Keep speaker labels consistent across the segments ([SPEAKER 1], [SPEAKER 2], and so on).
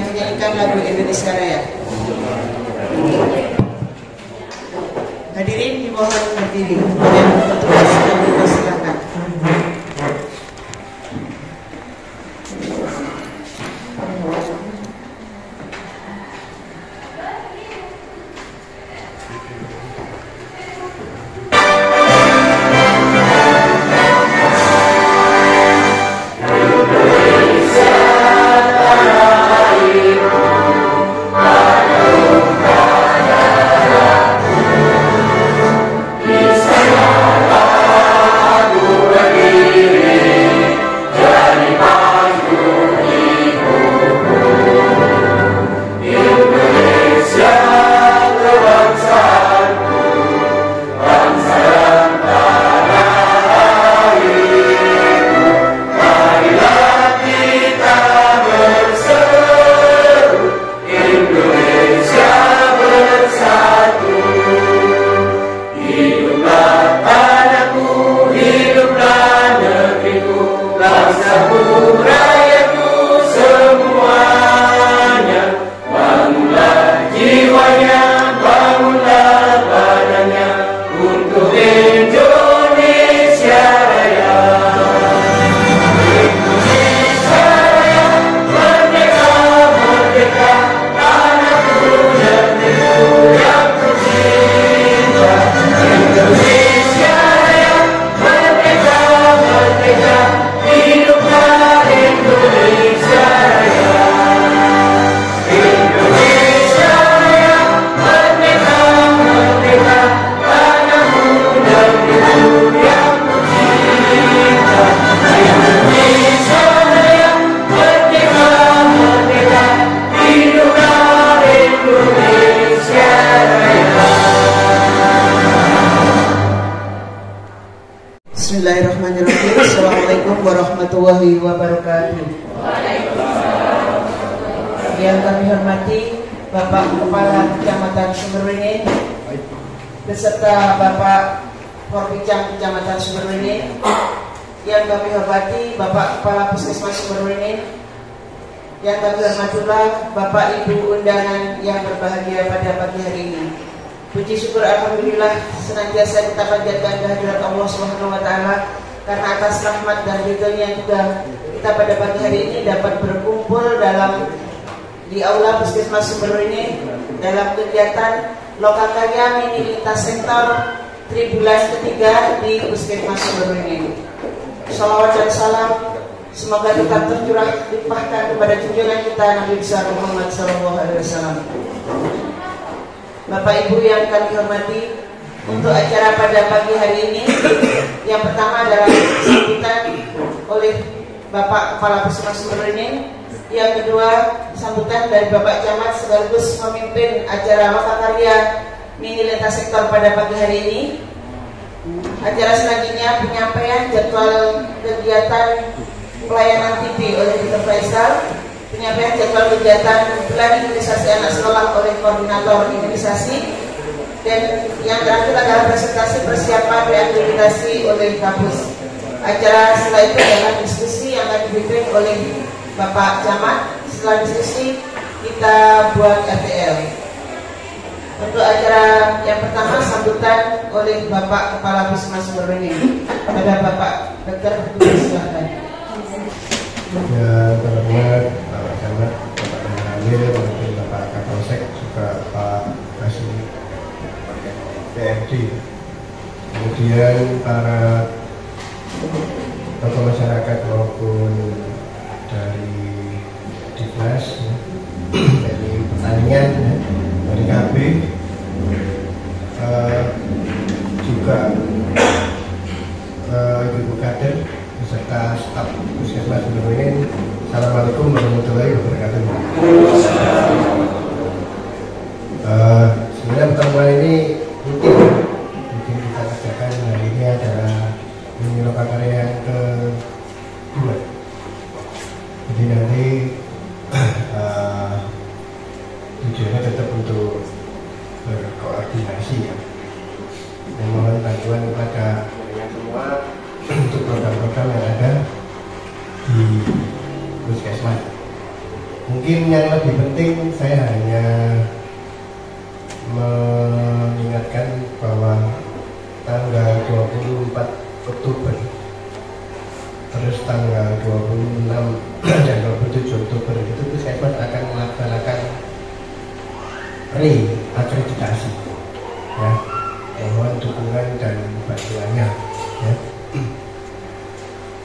[SPEAKER 1] yang menyanyikan lagu Indonesia Raya. Hadirin dimohon berdiri dan petugas sedang dipersilakan. Bismillahirrahmanirrahim. Assalamualaikum warahmatullahi wabarakatuh. Yang kami hormati Bapak Kepala Kecamatan Sumberwene beserta Bapak Forbicam Kecamatan Sumberwene. Yang kami hormati Bapak Kepala Puskesmas Sumberwene. Yang kami hormati Bapak Ibu undangan yang berbahagia pada pagi hari ini. Puji syukur alhamdulillah senantiasa kita panjatkan kehadirat Allah Subhanahu wa taala karena atas rahmat dan ridhonya juga kita pada pagi hari ini dapat berkumpul di aula Puskesmas Sumberwene dalam kegiatan lokakarya mini lintas sektor tribulan ketiga di Puskesmas Sumberwene. Salawat dan salam semoga tetap tercurah limpahkan kepada junjungan kita Nabi besar Muhammad SAW. Bapak Ibu yang kami hormati, untuk acara pada pagi hari ini, yang pertama adalah sambutan oleh Bapak Kepala Puskesmas Sumberwene, yang kedua sambutan dari Bapak Camat sekaligus memimpin acara lokakarya mini lintas sektor pada pagi hari ini. Acara selanjutnya penyampaian jadwal kegiatan pelayanan TV oleh Dr. Faisal. Penyampaian jadwal kegiatan bulan imunisasi anak sekolah oleh koordinator imunisasi, dan yang terakhir adalah presentasi persiapan reakreditasi oleh kampus. Acara setelah itu adalah diskusi yang akan dipimpin oleh Bapak Camat. Setelah diskusi kita buat RTL. Untuk acara yang pertama sambutan oleh Bapak Kepala Puskesmas Sumberwene. Kepada Bapak Dr. silakan.
[SPEAKER 2] Ya, terhormat Bapak Camat, Bapak Amir, mungkin Bapak Kapolsek, juga Pak Kasih PMD, kemudian para tokoh masyarakat maupun dari Dinas, dari pertanian, dari KB, juga Ibu Kader beserta staf Puskesmas Sumberwene. Assalamualaikum warahmatullahi wabarakatuh. Sebenarnya pertemuan ini rutin kita kerjakan. Hari ini adalah mini lokakarya yang kedua. Jadi nanti tujuannya tetap untuk berkoordinasi ya, mungkin yang lebih penting saya hanya mengingatkan bahwa tanggal 24 Oktober terus tanggal 26 dan 27 Oktober itu Puskesmas akan melaksanakan reakreditasi, ya. Mohon dukungan dan bantuannya, ya.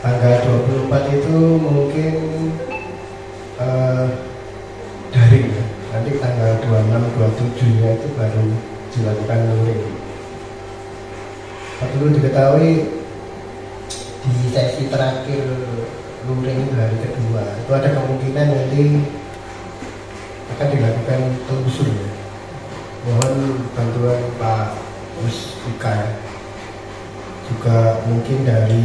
[SPEAKER 2] Tanggal 24 itu mungkin daring, ya. Nanti tanggal 26, 27 nya itu baru dilakukan luring. Perlu diketahui di sesi terakhir luring hari kedua itu ada kemungkinan nanti akan dilakukan telusur, ya. Mohon bantuan Pak Muspika, juga mungkin dari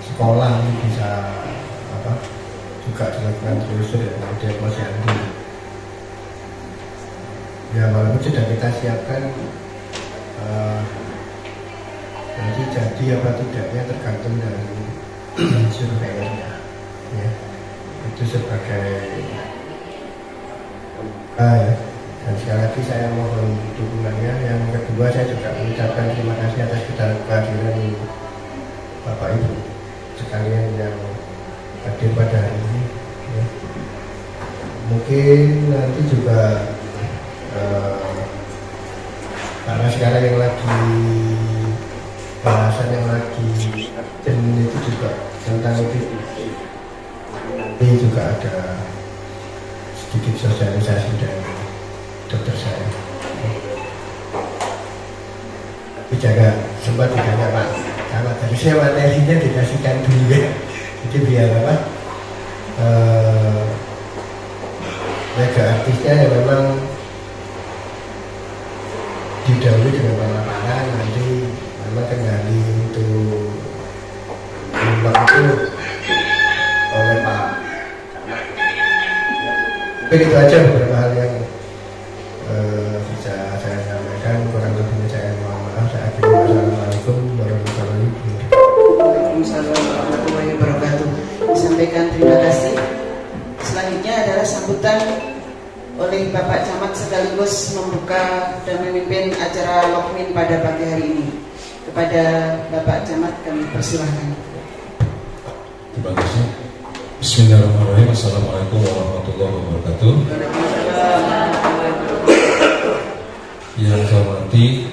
[SPEAKER 2] sekolah bisa juga dilakukan telusur, ya, kemudian posyandu. Ya, walaupun sudah kita siapkan, nanti jadi apa tidaknya tergantung dari surveinya, ya. Itu sebagai ya. Dan sekali lagi saya mohon dukungannya. Yang kedua, saya juga mengucapkan terima kasih atas kehadiran Bapak Ibu sekalian yang hadir pada hari ini, ya. Mungkin nanti juga karena sekarang yang lagi bahasan yang lagi itu juga tentang itu, nanti juga ada sedikit sosialisasi dari dokter saya. Tapi jaga sempat ditanya Pak, kalau dari saya materinya dikasihkan dulu, ya. Jadi biar apa? Mega artisnya yang memang didahului dengan pemaparan, nanti memang kendali untuk memang itu oleh Pak. Mungkin itu aja beberapa hal yang bisa saya sampaikan. Kurang lebihnya saya mohon maaf. Saya akhiri. Wassalamualaikum warahmatullahi wabarakatuh.
[SPEAKER 1] Waalaikumsalam warahmatullahi wabarakatuh. Disampaikan terima kasih. Selanjutnya adalah sambutan oleh Bapak Camat sekaligus membuka dan memimpin acara Lokmin pada pagi hari ini. Kepada Bapak Camat kami persilahkan.
[SPEAKER 3] Terima kasih. Bismillahirrahmanirrahim. Assalamualaikum warahmatullahi wabarakatuh. Yang saya hormati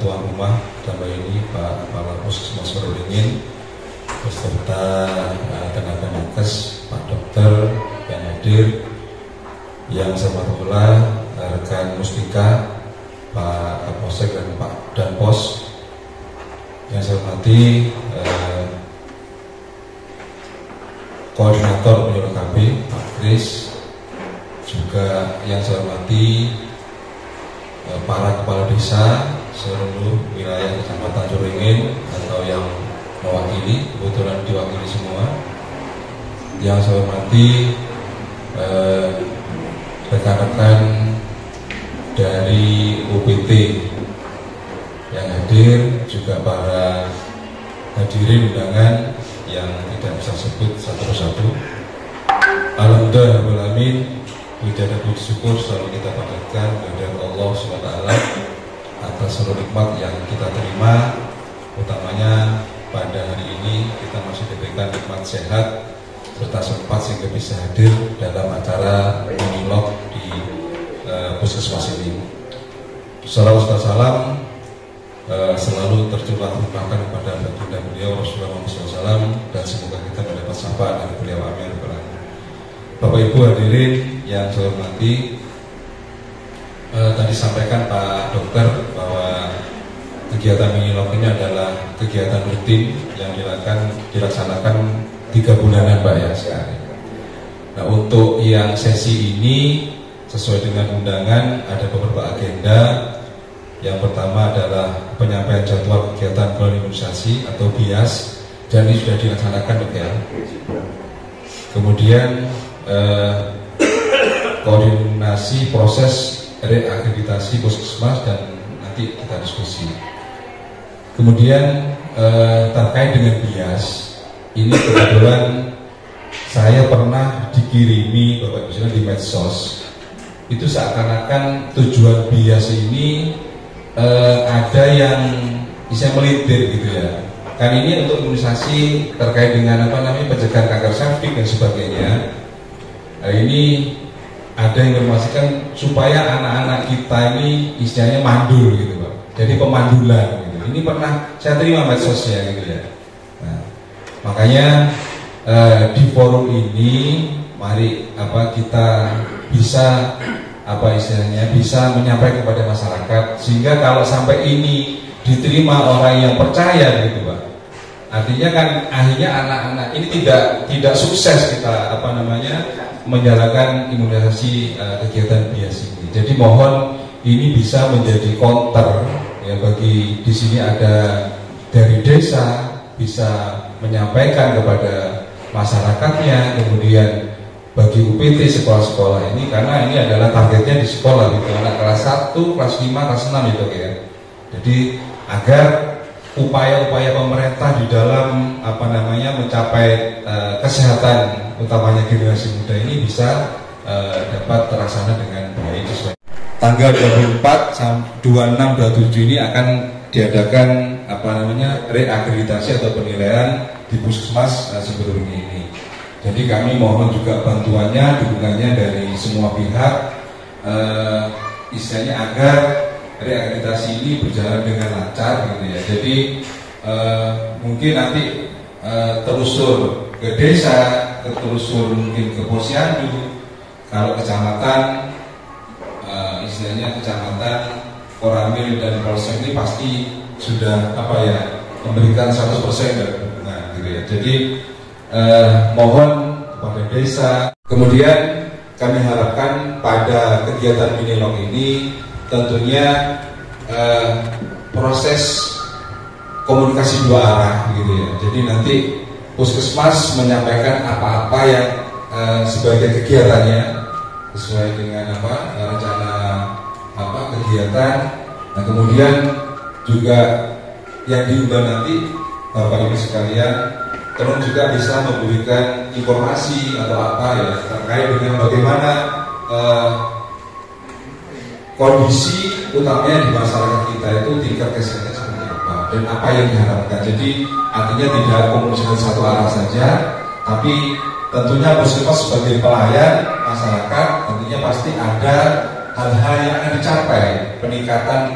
[SPEAKER 3] tuan rumah dalam ini Pak Kepala Puskesmas Meruringin beserta tenaga nakes, Pak Dokter yang hadir, yang saya hormati pula rekan Muspika, Pak Kapolsek dan Pak Danpos, yang saya hormati Koordinator Penyuluh KB, Pak Kris, juga yang saya hormati para kepala desa seluruh wilayah Kecamatan Meruringin atau yang mewakili, kebetulan diwakili semua. Yang saya hormati rekan-rekan dari UPT yang hadir, juga para hadirin undangan yang tidak bisa sebut satu persatu. Alhamdulillah, puji dan puji syukur selalu kita panjatkan kepada Allah SWT atas seluruh nikmat yang kita terima, utamanya pada hari ini kita masih diberikan nikmat sehat serta sempat sehingga bisa hadir dalam acara minilog di puskesmas ini. Salawat salam selalu tercurah limpahkan kepada baginda beliau Rasulullah SAW, dan semoga kita mendapat syafaat dari beliau, amin. Bapak Ibu hadirin yang saya hormati, tadi sampaikan Pak Dokter bahwa kegiatan minilog ini adalah kegiatan rutin yang dilaksanakan 3 bulanan Pak ya sekali. Nah, untuk yang sesi ini sesuai dengan undangan ada beberapa agenda. Yang pertama adalah penyampaian jadwal kegiatan bulan imunisasi atau BIAS, dan ini sudah dilaksanakan ya. Kemudian koordinasi proses reakreditasi puskesmas dan nanti kita diskusi. Kemudian terkait dengan BIAS, ini kebetulan saya pernah dikirimi Bapak Ibu di medsos, itu seakan-akan tujuan bias ini ada yang bisa melintir gitu ya. Kan ini untuk imunisasi terkait dengan pencegahan kanker cervix dan sebagainya. Ini ada yang informasikan supaya anak-anak kita ini istilahnya mandul gitu Pak. Jadi pemandulan gitu. Ini pernah saya terima medsosnya gitu ya. Nah, makanya di forum ini mari kita bisa istilahnya bisa menyampaikan kepada masyarakat, sehingga kalau sampai ini diterima orang yang percaya gitu Pak, artinya kan akhirnya anak-anak ini tidak sukses kita menjalankan imunisasi kegiatan bias ini. Jadi mohon ini bisa menjadi counter ya, bagi di sini ada dari desa bisa menyampaikan kepada masyarakatnya, kemudian bagi UPT sekolah-sekolah ini, karena ini adalah targetnya di sekolah gitu, anak kelas 1, kelas 5, kelas 6 gitu ya. Jadi agar upaya-upaya pemerintah di dalam mencapai kesehatan utamanya generasi muda ini bisa dapat terlaksana dengan baik. Tanggal 24, 26, 27 ini akan diadakan reakreditasi atau penilaian di puskesmas sebelum ini. Jadi kami mohon juga bantuannya, dukungannya dari semua pihak, istilahnya agar reakreditasi ini berjalan dengan lancar gitu ya. Jadi mungkin nanti telusur ke desa, telusur mungkin ke Posyandu, kalau kecamatan, istilahnya kecamatan, Koramil dan Polsek ini pasti sudah memberikan 100% dari dukungan gitu ya. Jadi mohon kepada desa. Kemudian kami harapkan pada kegiatan minilog ini tentunya proses komunikasi dua arah gitu ya. Jadi nanti puskesmas menyampaikan apa-apa yang sebagai kegiatannya sesuai dengan rencana kegiatan. Nah kemudian juga yang diundang nanti Bapak Ibu sekalian tolong juga bisa memberikan informasi atau terkait dengan bagaimana kondisi utamanya di masyarakat kita itu tingkat kesehatan seperti apa dan apa yang diharapkan. Jadi artinya tidak komunikasi satu arah saja, tapi tentunya puskesmas sebagai pelayan masyarakat tentunya pasti ada hal-hal yang akan dicapai. Peningkatan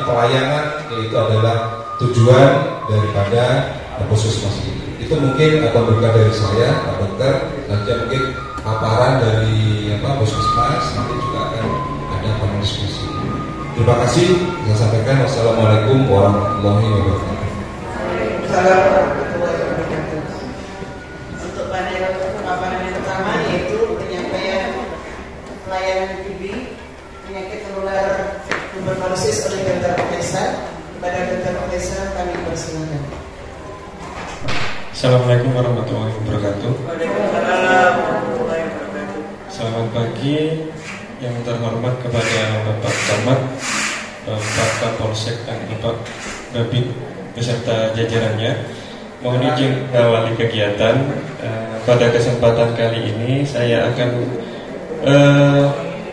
[SPEAKER 3] pelayanan yaitu adalah tujuan daripada puskesmas ini. Itu mungkin berkat dari saya, Pak Dokter, nanti mungkin paparan dari puskesmas, nanti juga akan ada panel diskusi. Terima kasih, saya sampaikan. Wassalamualaikum warahmatullahi wabarakatuh.
[SPEAKER 1] Untuk paparan yang pertama yaitu penyampaian pelayanan TB penyakit menular tuberkulosis oleh Dr. Profesor. Kepada Dr. Profesor kami persilakan.
[SPEAKER 4] Assalamualaikum warahmatullahi wabarakatuh. Selamat pagi yang terhormat kepada Bapak Camat, Bapak Kapolsek dan Bapak Babin beserta jajarannya. Mohon izin mengawali kegiatan. Pada kesempatan kali ini saya akan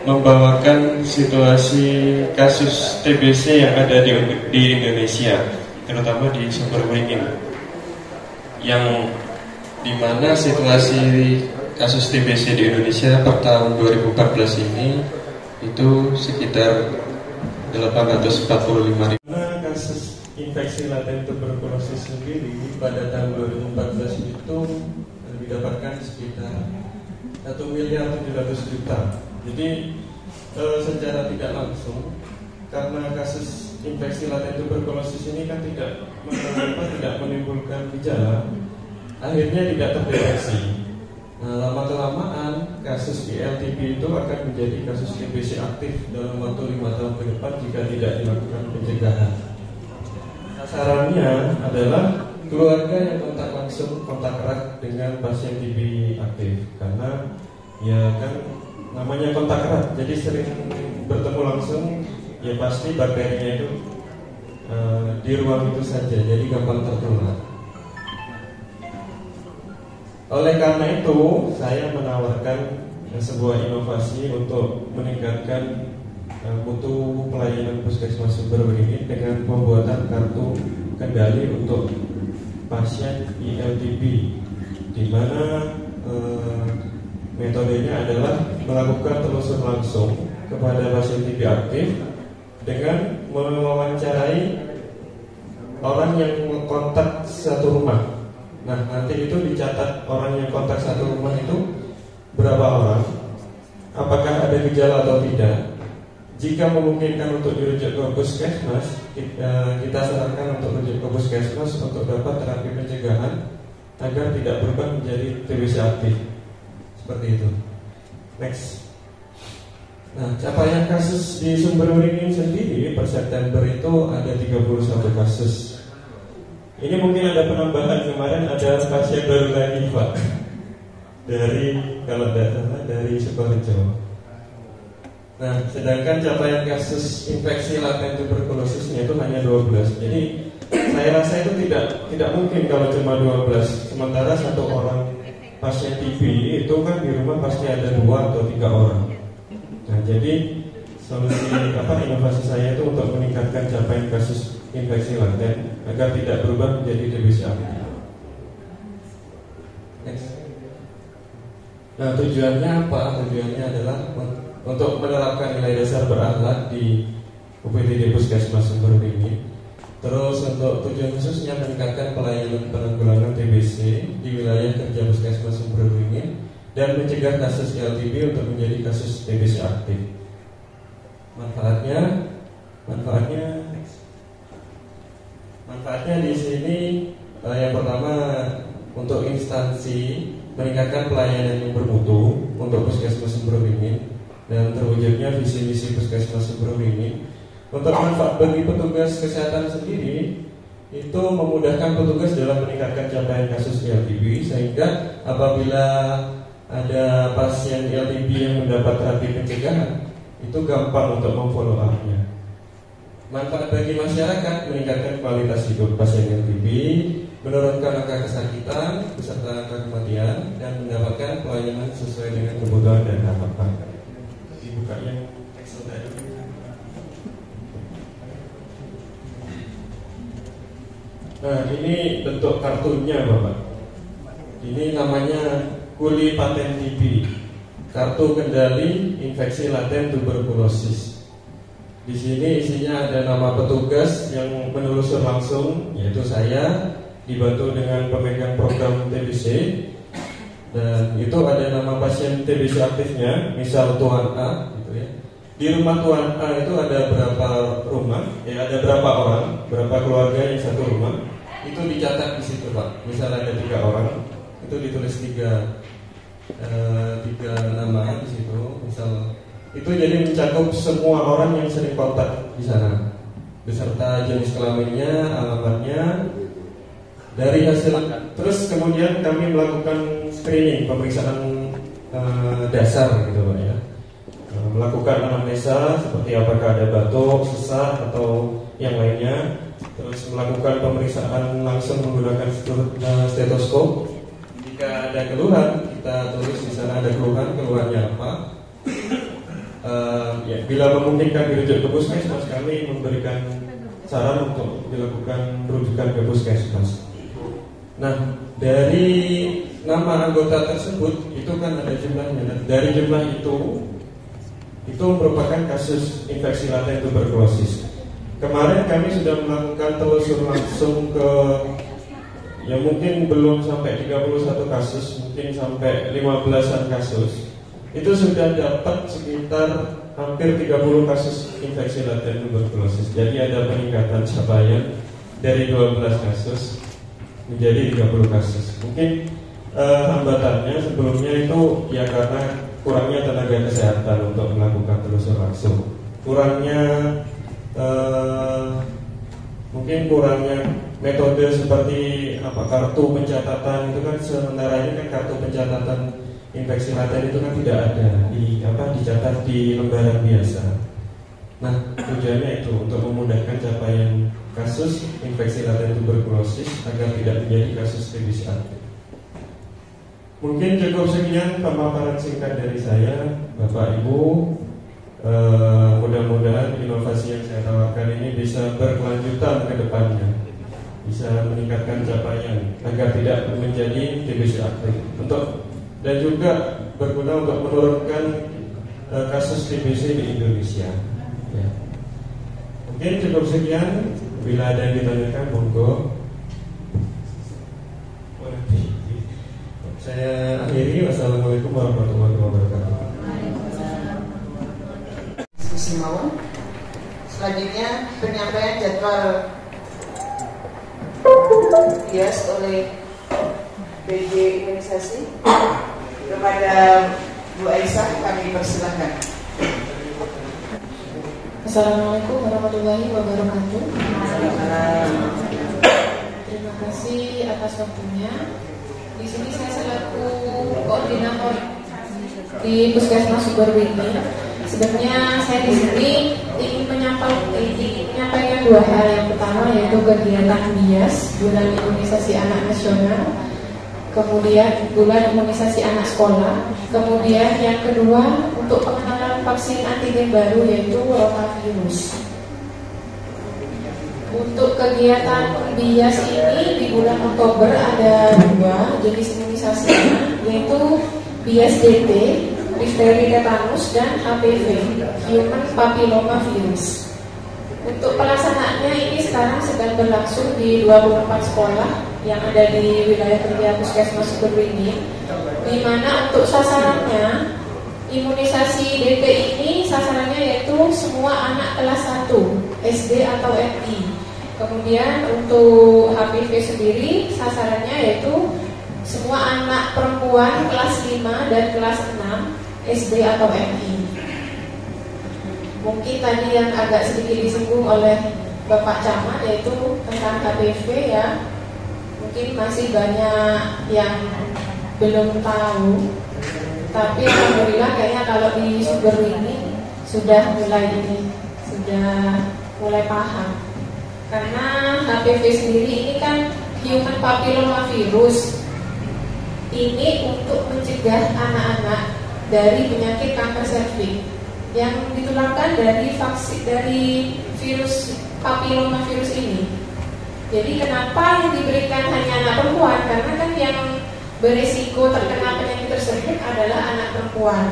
[SPEAKER 4] membawakan situasi kasus TBC yang ada di Indonesia, terutama di Sumber Waringin, yang dimana situasi kasus TBC di Indonesia per tahun 2014 ini itu sekitar 845.000. Kasus infeksi laten tuberkulosis sendiri pada tahun 2014 itu didapatkan sekitar 1.700.000.000. Jadi secara tidak langsung, karena kasus infeksi laten tuberkulosis ini kan tidak menimbulkan gejala, akhirnya tidak terdeteksi. Nah, lama-kelamaan kasus ILTP itu akan menjadi kasus TBC aktif dalam waktu 5 tahun ke depan jika tidak dilakukan pencegahan. Sasarannya adalah keluarga yang kontak erat dengan pasien TB aktif, karena ya kan namanya kontak erat, jadi sering bertemu langsung, ya pasti bakterinya itu di ruang itu saja, jadi gampang tertular. Oleh karena itu, saya menawarkan sebuah inovasi untuk meningkatkan mutu pelayanan puskesmas Sumberberingin dengan pembuatan kartu kendali untuk pasien ILTP, di mana metodenya adalah melakukan telusur langsung kepada pasien TB aktif dengan mewawancarai orang yang kontak satu rumah. Nah, nanti itu dicatat orang yang kontak satu rumah itu berapa orang, apakah ada gejala atau tidak. Jika memungkinkan untuk dirujuk ke puskesmas, kita sarankan untuk merujuk ke puskesmas untuk dapat terapi pencegahan agar tidak berubah menjadi TBC aktif. Seperti itu. Next. Nah, capaian kasus di Sumberberingin sendiri per September itu ada 31 kasus. Ini mungkin ada penambahan, kemarin ada pasien baru lagi Pak, dari kalau tidak salah dari Sukoharjo. Nah, sedangkan capaian kasus infeksi laten tuberkulosisnya itu hanya 12. Jadi saya rasa itu tidak mungkin kalau cuma 12. Sementara satu orang pasien TB itu kan di rumah pasti ada 2 atau 3 orang. Nah, jadi solusi inovasi saya itu untuk meningkatkan capaian kasus infeksi laten agar tidak berubah menjadi TBC aktif. Next. Nah, tujuannya apa? Tujuannya adalah untuk menerapkan nilai dasar berakhlak di UPTD Puskesmas Sumberberingin. Terus untuk tujuan khususnya meningkatkan pelayanan penanggulangan TBC di wilayah kerja Puskesmas Sumberberingin dan mencegah kasus LTB untuk menjadi kasus TBC aktif. Manfaatnya di sini yang pertama untuk instansi meningkatkan pelayanan yang bermutu untuk Puskesmas Sumberberingin dan terwujudnya visi misi Puskesmas Sumberberingin. Untuk manfaat bagi petugas kesehatan sendiri itu memudahkan petugas dalam meningkatkan capaian kasus LTB, sehingga apabila ada pasien LTB yang mendapat terapi pencegahan itu gampang untuk memfollow up-nya. Manfaat bagi masyarakat meningkatkan kualitas hidup pasien LTB, menurunkan angka kesakitan beserta angka kematian, dan mendapatkan pelayanan sesuai dengan kebutuhan dan harapan. Dibuka yang Excel tadi. Nah, ini bentuk kartunya Bapak. Ini namanya Kuli Paten TB, kartu kendali infeksi laten tuberkulosis. Di sini isinya ada nama petugas yang menelusur langsung, yaitu saya, dibantu dengan pemegang program TBC. Dan itu ada nama pasien TBC aktifnya, misal Tuan A, gitu ya. Di rumah Tuan A itu ada berapa rumah, ada berapa orang, berapa keluarga yang satu rumah. Itu dicatat di situ Pak. Misal ada 3 orang, itu ditulis 3 nama di situ. Misal itu jadi mencakup semua orang yang sering kontak di sana, beserta jenis kelaminnya, alamatnya. Dari hasil, terus kemudian kami melakukan screening, pemeriksaan dasar gitu Pak ya. Melakukan anamnesa seperti apakah ada batuk, sesak atau yang lainnya. Terus melakukan pemeriksaan langsung menggunakan stetoskop. Jika ada keluhan, kita tulis di sana ada keluhannya apa. Bila memungkinkan dirujuk ke puskesmas, kami memberikan saran untuk dilakukan rujukan ke puskesmas. Nah, dari nama anggota tersebut itu kan ada jumlahnya. Dan dari jumlah itu merupakan kasus infeksi laten tuberkulosis. Kemarin kami sudah melakukan telusur langsung ke yang mungkin belum sampai 31 kasus, mungkin sampai 15-an kasus. Itu sudah dapat sekitar hampir 30 kasus infeksi laten tuberkulosis. Jadi ada peningkatan capaian dari 12 kasus menjadi 30 kasus. Mungkin hambatannya sebelumnya itu ya karena kurangnya tenaga kesehatan untuk melakukan telusur langsung. Mungkin kurangnya metode seperti kartu pencatatan itu kan, sementara ini kan kartu pencatatan infeksi laten itu kan tidak ada dicatat di lembaran biasa. Nah, tujuannya itu untuk memudahkan capaian kasus infeksi laten tuberkulosis agar tidak menjadi kasus TBC aktif. Mungkin cukup sekian pemaparan singkat dari saya, Bapak Ibu. Mudah-mudahan inovasi yang saya tawarkan ini bisa berkelanjutan ke depannya, bisa meningkatkan capaian agar tidak menjadi TBC aktif dan juga berguna untuk menurunkan kasus TBC di Indonesia. Ya. Mungkin cukup sekian. Bila ada yang ditanyakan, monggo. Saya akhiri. Wassalamualaikum warahmatullahi wabarakatuh.
[SPEAKER 1] Diskusi malam. Selanjutnya penyampaian jadwal dias oleh BJ Imunisasi kepada Bu Aisyah, kami persilahkan.
[SPEAKER 5] Assalamualaikum warahmatullahi wabarakatuh. Terima kasih atas waktunya. Di sini saya selaku koordinator di Puskesmas Suberwini. Sebenarnya saya di sini ingin menyampaikan dua hal. Yang pertama yaitu kegiatan BIAS, Bulan Imunisasi Anak Nasional, kemudian Bulan Imunisasi Anak Sekolah, kemudian yang kedua untuk pengenalan vaksin antigen baru yaitu rotavirus. Untuk kegiatan BIAS ini di bulan Oktober ada dua jenis imunisasi, yaitu BIAS DT, difteri tetanus, dan HPV, Human Papilloma Virus. Untuk pelaksanaannya ini sekarang sedang berlangsung di 24 sekolah yang ada di wilayah kerja Puskesmas Suberwini, di mana untuk sasarannya imunisasi DT ini sasarannya yaitu semua anak kelas 1 SD atau MI. Kemudian untuk HPV sendiri sasarannya yaitu semua anak perempuan kelas 5 dan kelas 6 SD atau MI. Mungkin tadi yang agak sedikit disinggung oleh Bapak Camat yaitu tentang HPV ya. Mungkin masih banyak yang belum tahu. Tapi alhamdulillah kayaknya kalau di Suberwini sudah mulai paham. Karena HPV sendiri ini kan Human Papilloma Virus. Ini untuk mencegah anak-anak dari penyakit kanker serviks yang ditularkan dari vaksin dari virus papilloma virus ini. Jadi kenapa yang diberikan hanya anak perempuan? Karena kan yang berisiko terkena penyakit tersebut adalah anak perempuan.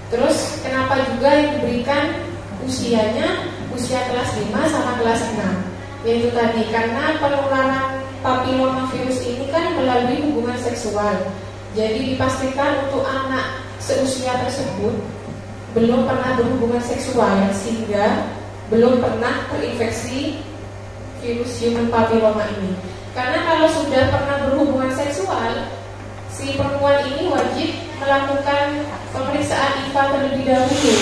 [SPEAKER 5] Terus kenapa juga yang diberikan usianya usia kelas 5 sama kelas 6? Yaitu tadi karena penularan papilloma virus ini kan melalui hubungan seksual. Jadi dipastikan untuk anak seusia tersebut belum pernah berhubungan seksual sehingga belum pernah terinfeksi virus human papilloma ini. Karena kalau sudah pernah berhubungan seksual, si perempuan ini wajib melakukan pemeriksaan IVA terlebih dahulu.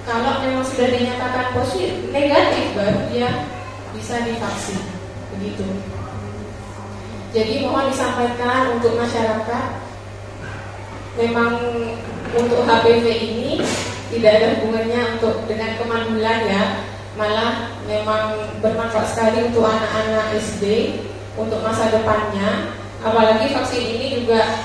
[SPEAKER 5] Kalau memang sudah dinyatakan positif negatif, baru dia bisa divaksin. Begitu. Jadi mohon disampaikan untuk masyarakat, memang untuk HPV ini tidak ada hubungannya dengan kemandulan ya. Malah memang bermanfaat sekali untuk anak-anak SD untuk masa depannya. Apalagi vaksin ini juga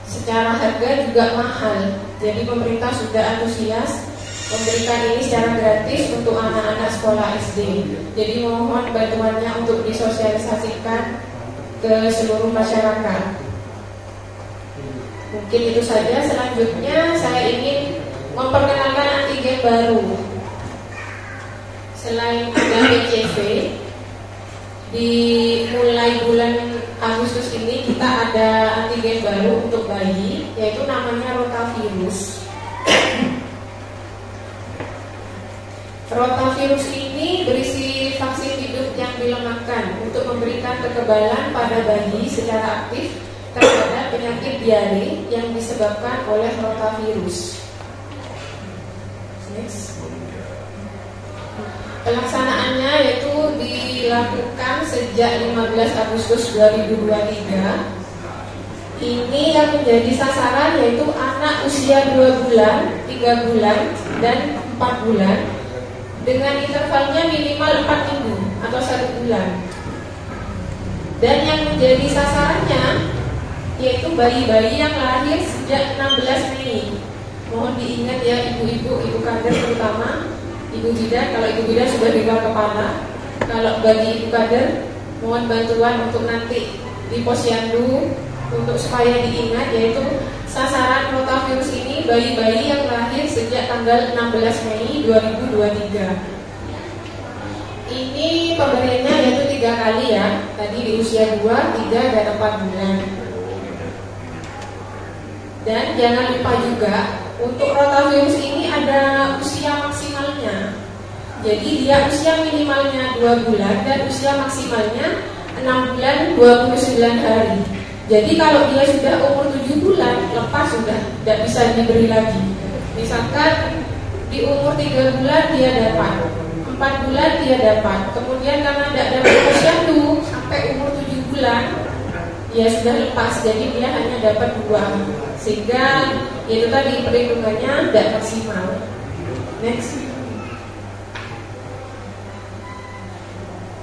[SPEAKER 5] secara harga juga mahal. Jadi pemerintah sudah antusias memberikan ini secara gratis untuk anak-anak sekolah SD. Jadi mohon bantuannya untuk disosialisasikan ke seluruh masyarakat. Mungkin itu saja. Selanjutnya saya ingin memperkenalkan antigen baru. Selain ada PCV, di mulai bulan Agustus ini kita ada antigen baru untuk bayi, yaitu namanya rotavirus. Rotavirus ini berisi vaksin hidup yang dilemahkan untuk memberikan kekebalan pada bayi secara aktif terhadap penyakit diare yang disebabkan oleh rotavirus. Next. Pelaksanaannya yaitu dilakukan sejak 15 Agustus 2023. Ini yang menjadi sasaran yaitu anak usia 2 bulan, 3 bulan, dan 4 bulan dengan intervalnya minimal 4 minggu atau 1 bulan. Dan yang menjadi sasarannya yaitu bayi-bayi yang lahir sejak 16 Mei. Mohon diingat ya ibu-ibu, ibu kader terutama, ibu bidan, kalau ibu bidan sudah di luar kepala. Kalau bagi ibu kader, mohon bantuan untuk nanti di posyandu untuk supaya diingat, yaitu sasaran rotavirus ini bayi-bayi yang lahir sejak tanggal 16 Mei 2023. Ini pemberiannya yaitu 3 kali ya. Tadi di usia 2, 3, dan 4 bulan. Dan jangan lupa juga untuk rotavirus ini ada usia maksimalnya. Jadi dia usia minimalnya 2 bulan dan usia maksimalnya 6 bulan 29 hari. Jadi kalau dia sudah umur 7 bulan, lepas sudah, tidak bisa diberi lagi. Misalkan di umur 3 bulan dia dapat, 4 bulan dia dapat. Kemudian karena tidak dapat posyandu sampai umur 7 bulan, ya sudah lepas. Jadi dia hanya dapat 2. Sehingga itu tadi perlindungannya tidak maksimal. Next.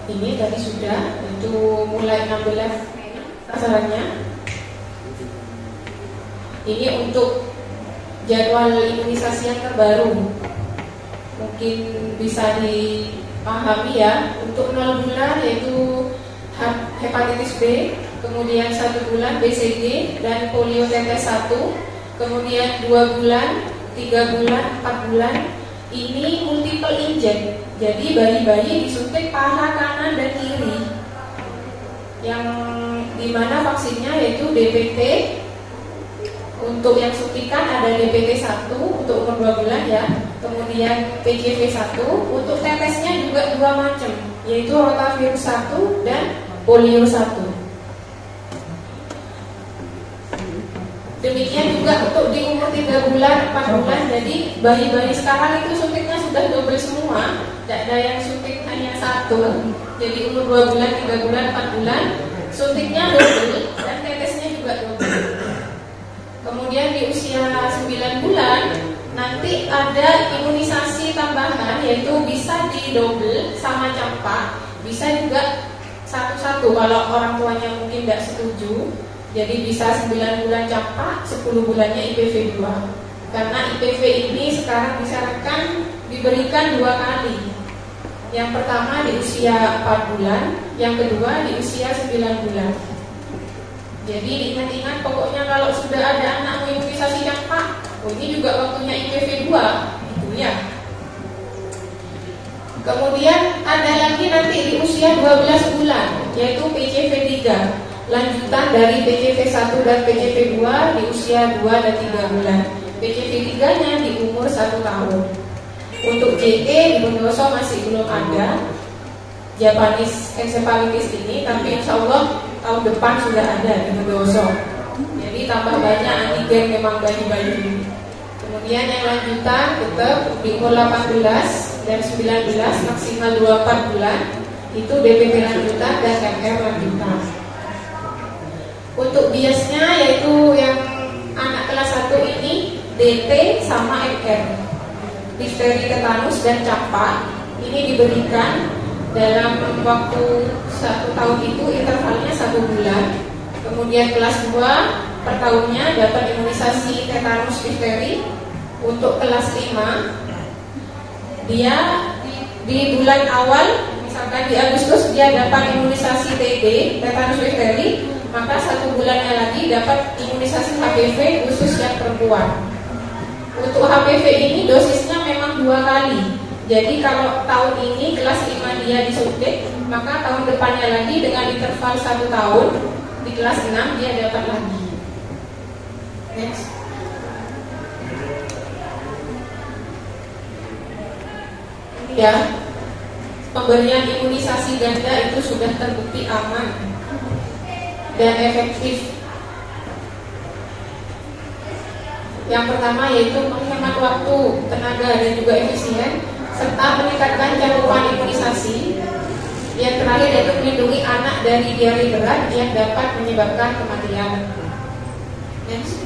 [SPEAKER 5] Ini tadi sudah, itu mulai 16 sasarannya. Ini untuk jadwal imunisasi yang terbaru, mungkin bisa dipahami ya. Untuk 0 bulan yaitu hepatitis B, kemudian 1 bulan BCG dan polio tetes 1, kemudian 2 bulan, 3 bulan, 4 bulan. Ini multiple inject. Jadi bayi-bayi disuntik paha kanan dan kiri. Yang dimana vaksinnya yaitu DPT. Untuk yang suntikan ada DPT 1 untuk umur 2 bulan ya. Kemudian PCV 1. Untuk tetesnya juga 2 macam, yaitu rotavirus 1 dan polio 1. Demikian juga untuk di umur 3 bulan, 4 bulan. Jadi bayi-bayi sekarang itu suntiknya sudah double semua. Tidak ada yang suntik hanya 1. Jadi umur 2 bulan, 3 bulan, 4 bulan suntiknya double dan tetesnya juga double. Kemudian di usia 9 bulan nanti ada imunisasi tambahan, yaitu bisa di double sama campak, bisa juga satu-satu kalau orang tuanya mungkin tidak setuju. Jadi bisa 9 bulan campak, 10 bulannya IPV 2. Karena IPV ini sekarang disarankan diberikan 2 kali. Yang pertama di usia 4 bulan, yang kedua di usia 9 bulan. Jadi diingat-ingat, pokoknya kalau sudah ada anak mau imunisasi campak, ini juga waktunya IPV 2, gitu ya. Kemudian ada lagi nanti di usia 12 bulan, yaitu PCV 3. Lanjutan dari PCV 1 dan PCV 2 di usia 2 dan 3 bulan. PCV 3-nya di umur 1 tahun. Untuk JE di Bondowoso masih belum ada Japanese encephalitis ini, tapi insya Allah tahun depan sudah ada di Bondowoso. Jadi tambah banyak antigen memang bayi-bayi ini. Kemudian yang lanjutan tetap di umur 18 dan 19 maksimal 24 bulan, itu DPP lanjutan dan MR lanjutan. Untuk biasnya yaitu yang anak kelas 1 ini DT sama MR, difteri, tetanus dan campak. Ini diberikan dalam waktu 1 tahun itu intervalnya 1 bulan. Kemudian kelas 2 per tahunnya dapat imunisasi tetanus, difteri. Untuk kelas 5 dia di bulan awal, misalkan di Agustus dia dapat imunisasi TB, tetanus, difteri, maka 1 bulannya lagi dapat imunisasi HPV khusus yang perempuan. Untuk HPV ini dosisnya memang 2 kali. Jadi kalau tahun ini kelas 5 dia disuntik, maka tahun depannya lagi dengan interval 1 tahun, di kelas 6 dia dapat lagi. Next. Ya, pemberian imunisasi ganda itu sudah terbukti aman dan efektif. Yang pertama yaitu menghemat waktu, tenaga dan juga efisien, serta meningkatkan cakupan imunisasi. Yang terakhir yaitu melindungi anak dari diare berat yang dapat menyebabkan kematian. Next.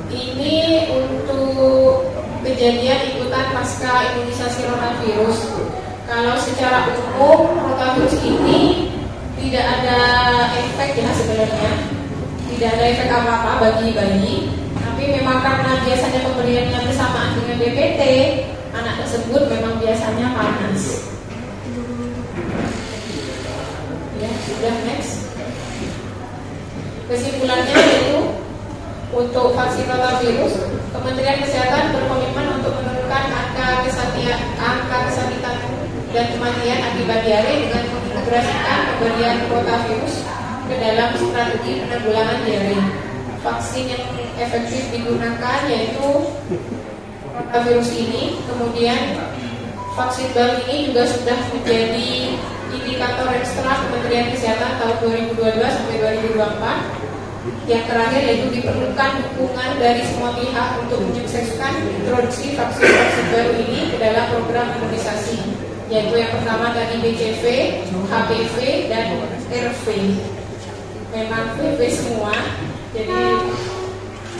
[SPEAKER 5] Ini untuk kejadian ikutan pasca imunisasi rotavirus. Kalau secara umum rotavirus ini tidak ada efek ya sebenarnya, tidak ada efek apa-apa bagi bayi. Tapi memang karena biasanya pemberiannya bersamaan dengan DPT, anak tersebut memang biasanya panas. Ya, sudah next. Kesimpulannya yaitu untuk vaksin rotavirus, Kementerian Kesehatan berkomitmen untuk menurunkan angka kesakitan dan kematian akibat diare dengan mengintegrasikan pemberian rotavirus ke dalam strategi penanggulangan diare. Vaksin yang efektif digunakan yaitu rotavirus ini. Kemudian vaksin baru ini juga sudah menjadi indikator ekstra Kementerian Kesehatan tahun 2022 sampai 2024. Yang terakhir yaitu diperlukan dukungan dari semua pihak untuk menyukseskan introduksi vaksin-vaksin baru ini ke dalam program imunisasi, yaitu yang pertama tadi BCV, HPV, dan RV. Memang VV semua. Jadi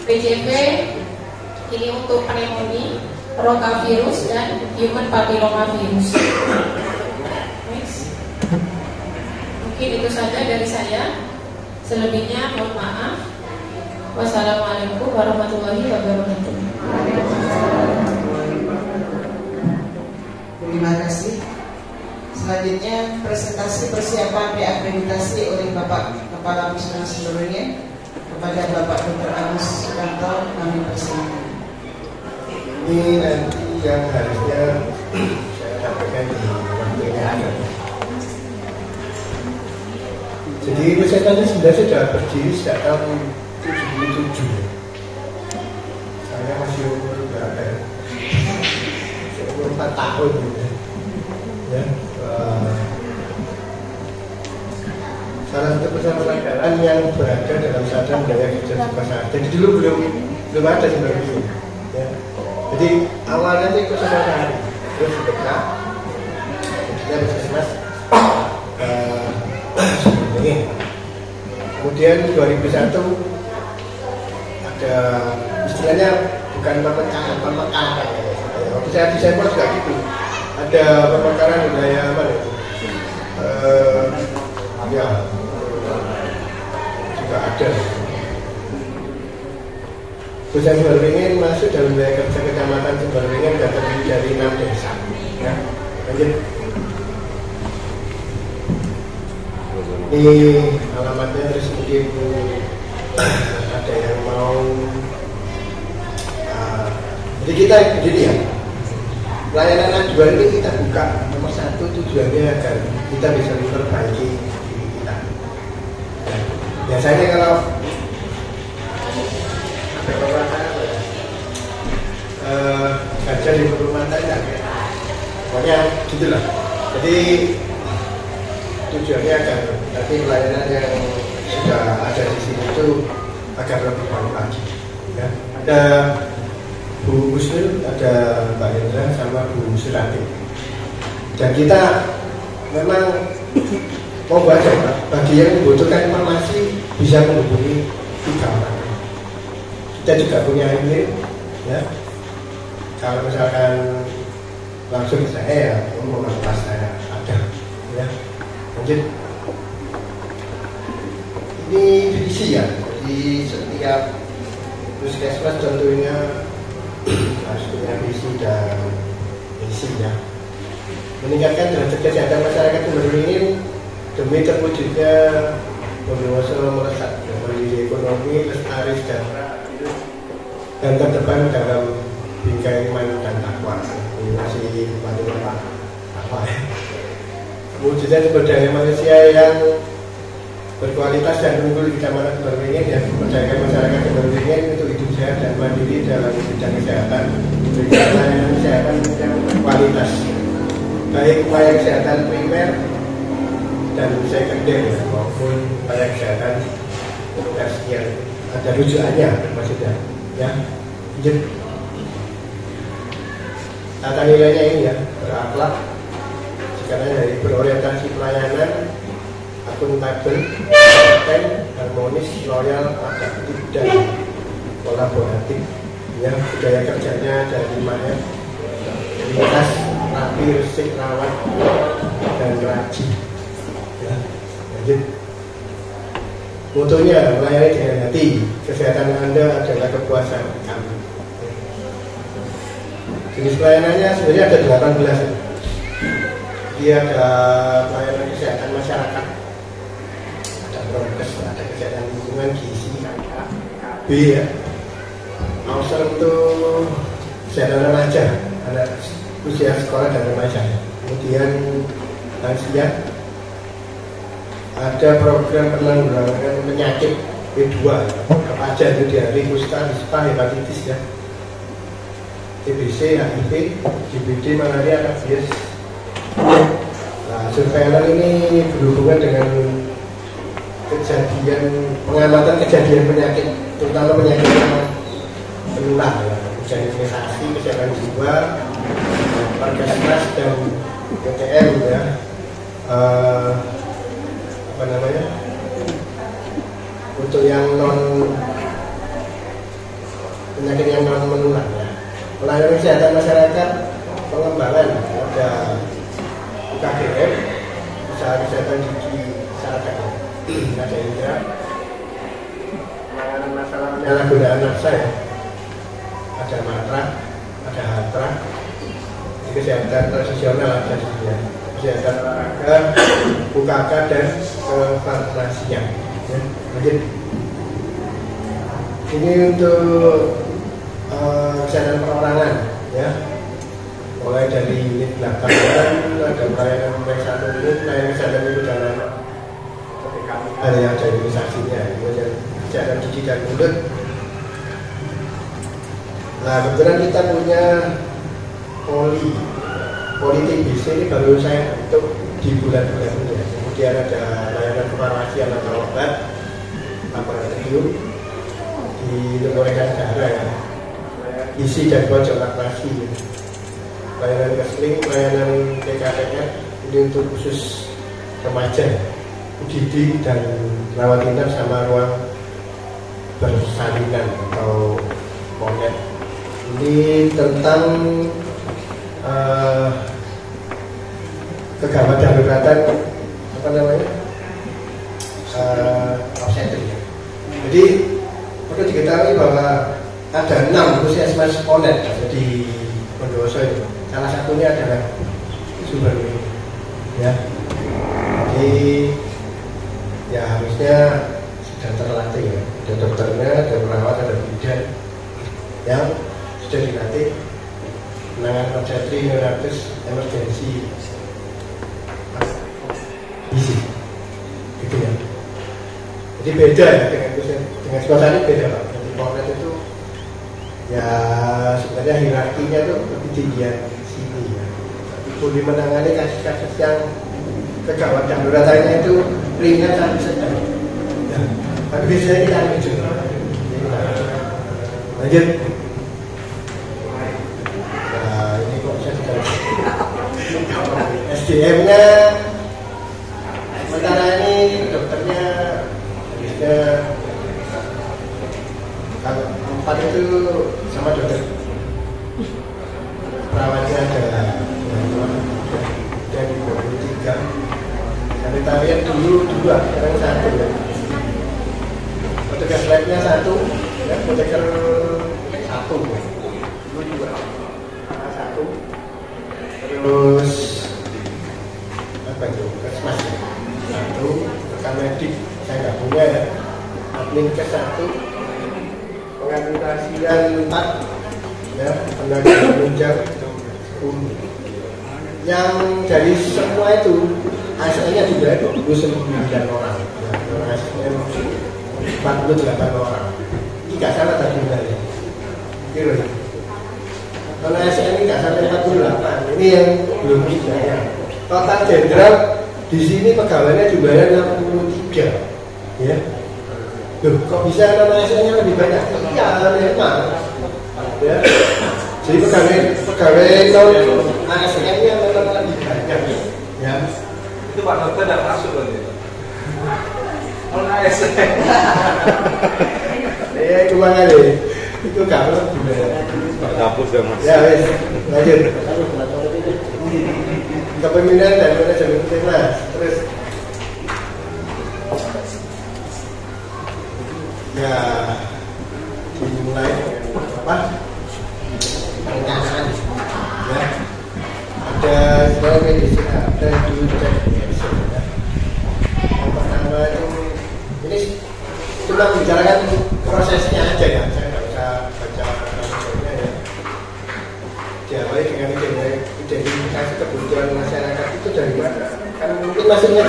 [SPEAKER 5] BCV ini untuk pneumonia, rotavirus, dan human papillomavirus. Next. Mungkin itu saja dari saya. Selebihnya mohon maaf. Wassalamualaikum warahmatullahi wabarakatuh.
[SPEAKER 1] Terima kasih. Selanjutnya presentasi persiapan diakreditasi oleh Bapak Kepala Puskesmas seluruhnya kepada Bapak Dr. Agus Sukanto, kami persilakan.
[SPEAKER 2] Ini nanti yang harusnya saya sampaikan di waktu ini ada. Jadi pusat tadi sebenarnya sudah berdiri sejak tahun 77. Saya masih umur berapa? Umur 4 tahun gitu. Ya. Salah satu persaudaraan yang berada dalam sadar budaya kerja Sukasari. Jadi dulu belum ada sebenarnya. Ya. Jadi awalnya itu persaudaraan, terus kita puskesmas. Kemudian 2001 ada istilahnya bukan pemekaran. Waktu saya di Sempor juga gitu. Ada pemekaran budaya apa itu? Ya juga ada. Desa Sumberwingin masuk dalam wilayah kerja Kecamatan Sumberwingin dan terdiri dari 6 desa. Ya, lanjut. Ini alamatnya, terus mungkin ada yang mau jadi kita begini ya, layanan aduan ini kita buka. Nomor 1 tujuannya agar kita bisa memperbaiki diri kita. Biasanya kalau ada permasalahan gajah di rumah tangga, pokoknya gitulah. Jadi tujuannya agar nanti pelayanan yang sudah ada di sini itu agar lebih baik lagi. Ya. Ada Bu Muslim, ada Mbak Hendra, sama Bu Surati. Dan kita memang mau baca, Pak. Bagi yang membutuhkan informasi bisa menghubungi 3 orang. Kita juga punya email, ya. Kalau misalkan langsung ke saya, ya, umum pas saya ada, ya. Lanjut. Ini visi ya, jadi setiap puskesmas tentunya harus punya visi dan misi ya. Meningkatkan derajat kesehatan masyarakat Sumberwingin demi terwujudnya Bondowoso melesat dari ekonomi, lestari, sejahtera, dan terdepan dalam bingkai iman dan takwa. Ini masih bantu Pak takwa. Mewujudkan sumber daya manusia yang berkualitas dan unggul di Kecamatan Sumberwingin, yang memperdayakan masyarakat Sumberwingin untuk hidup sehat dan mandiri dalam bidang kesehatan, memberikan layanan kesehatan yang berkualitas, baik upaya kesehatan primer dan sekunder maupun upaya kesehatan tersier. Ada rujukannya maksudnya, ya. Lanjut. Tata nilainya ini ya, berakhlak, sekarang dari berorientasi pelayanan, akuntabel, kompeten, harmonis, loyal, adaptif, dan kolaboratif. Ya, budaya kerjanya ada 5 M: lintas, rapi, resik, rawat, dan rajin. Ya, lanjut. Motonya melayani dengan hati, kesehatan Anda adalah kepuasan kami. Jenis pelayanannya sebenarnya ada 18. Dia ada pelayanan kesehatan masyarakat, ada prokes, ada kesehatan lingkungan, gizi, KB ya. Ausel untuk kesehatan remaja, anak usia sekolah dan remaja. Kemudian lansia, ada program penanggulangan penyakit B2, apa aja itu diare, kusta, ispa, hepatitis ya, TBC, HIV, DBD, malaria, rabies. Nah, surveillance ini berhubungan dengan pengamatan kejadian penyakit, terutama penyakit yang menular ya, kemudian imunisasi, kesehatan jiwa, Parkesmas dan PTM ya, untuk yang penyakit yang non menular ya. Pelayanan kesehatan masyarakat, pengembangan ada UKGM, usaha kesehatan gigi masyarakat, ada Indra, penanganan masalah penyalahgunaan nafsa ya, ada Matra, ada Hatra, kesehatan tradisional ada juga, kesehatan olahraga, UKK dan kefarmasian. Ya, lanjut. Ini untuk kesehatan perorangan ya, mulai dari unit 8 ada pelayanan pemeriksaan unit, pelayanan kesehatan ibu dan anak, ada yang ada imunisasinya, kemudian kesehatan gigi dan mulut. Nah, kebetulan kita punya poli TBC ini baru saya untuk di bulan-bulan ini ya. Kemudian ada layanan kefarmasian atau obat, laboratorium di pengolahan darah ya, isi dan pojok laktasi ya. Layanan keseling, layanan TKPR ini untuk khusus remaja, UGD dan rawat inap sama ruang bersalinan atau ponet. Ini tentang kegawat daruratan obstetrik. Jadi perlu diketahui bahwa ada 6 puskesmas ponet di Bondowoso itu. Salah satunya adalah sumber ini ya. Jadi ya harusnya sudah terlatih ya. Ada dokternya, ada perawat, ada bidan yang sudah dilatih penanganan obstetrik, neonatus, emergensi, gizi, gitu ya. Jadi beda ya dengan sekolah ini beda Pak. Jadi ponet itu ya sebenarnya hierarkinya itu lebih tinggian sini ya. Tapi boleh menangani kasus-kasus yang kegawat daruratannya itu ringan sampai sedang. Ya. Tapi biasanya kita lanjut. Lanjut. Nah ini kok bisa dikatakan SDM-nya sementara ini dokternya kalau 4 itu sama dokter, perawatnya ada dari 23, sanitarian dulu 2, sekarang 1 ya. Petugas labnya 1 ya, petugas 1 dulu 2, 1 terus apa itu, kesmas 1, rekan medik saya nggak punya ya, admin ke 1, pengadministrasian 4 ya, tenaga penunjang 10. Yang dari semua itu ASN-nya juga 29 orang ya, ASN 48 orang. Ini nggak salah tadi ya, kira kalau ASN ini nggak sampai 48, ini yang belum bisa ya. Total jenderal di sini pegawainya jumlahnya 63 ya. Loh, kok bisa non ASN-nya lebih banyak? Iya, memang ya. Jadi pegawai non ASN-nya memang lebih banyak ya.
[SPEAKER 3] Itu Pak Dokter tidak masuk loh ya. Non ASN.
[SPEAKER 2] Ya itu makanya itu kalau
[SPEAKER 3] Pak Kapus ya Mas.
[SPEAKER 2] ya wes lanjut. Kepemimpinan dan manajemen timnas. Terus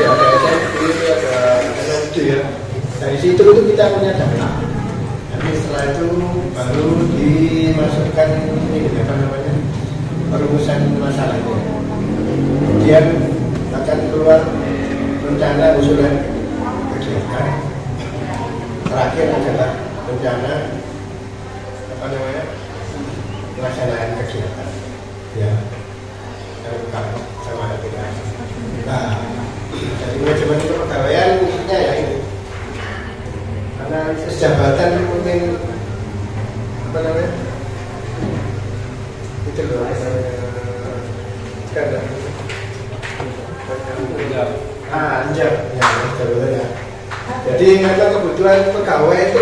[SPEAKER 2] ya, ada SMP, ada SD ya. Dari situ itu kita punya data. Nanti setelah itu baru dimasukkan ini apa namanya perumusan masalahnya. Kemudian akan keluar rencana usulan kegiatan. Terakhir adalah rencana apa namanya pelaksanaan kegiatan. Ya, sama dengan. Nah, dari manajemen kepegawaian isinya ya ini. Karena jabatan mungkin apa namanya itu loh sekarang anjak ya betul ya. Jadi memang kebutuhan pegawai itu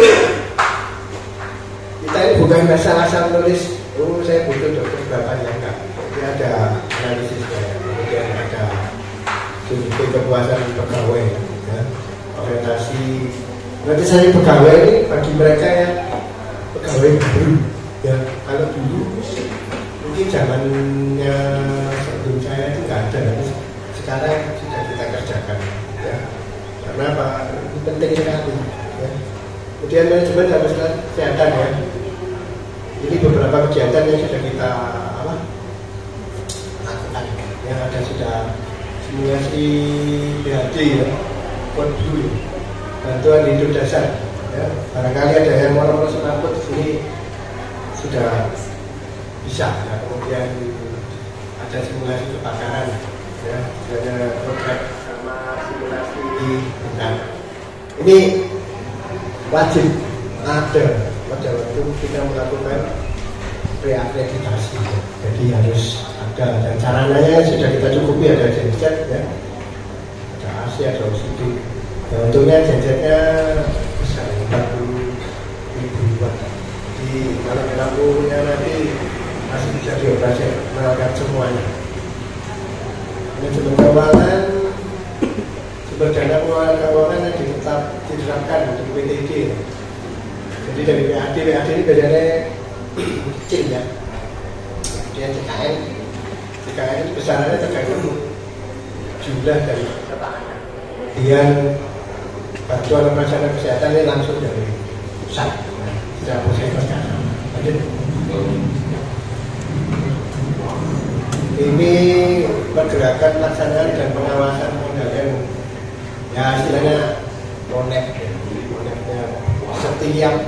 [SPEAKER 2] kita ini bukan asal-asal nulis saya butuh dokter berapa ya enggak. Jadi ada analisisnya, kemudian ada survei kepuasan pegawai ya, orientasi. Berarti saya pegawai ini bagi mereka yang pegawai baru ya. Kalau dulu mungkin zamannya sebelum saya itu nggak ada, sekarang sudah kita kerjakan ya. Karena apa? Ini penting sekali ya. Kemudian manajemen harus kesehatan ya. Ini beberapa kegiatan yang sudah kita lakukan yang ada sudah simulasi BHD ya, kode dulu bantuan hidup dasar ya. Barangkali ada yang mau semaput di sini sudah bisa ya. Kemudian ada simulasi kebakaran ya, ada program sama simulasi bencana. Ini wajib ada pada waktu kita melakukan reakreditasi ya. Jadi harus ada, dan sarananya sudah kita cukupi, ada genset ya, ada AC, ada OCD. Ya, untungnya gensetnya besar 40.000 watt. Jadi kalau lampunya nanti masih bisa dioperasionalkan semuanya. Manajemen keuangan, sumber dana keuangan yang diterapkan untuk PTD. Jadi dari PAD ini biasanya kecil ya. Kemudian CKN itu besarannya tergantung jumlah dari petani. Kemudian bantuan operasional kesehatan ini langsung dari pusat. Tidak pusat kerjaan. Lanjut. Ini pergerakan pelaksanaan dan pengawasan pengendalian ya istilahnya monet ya. Monetnya setiap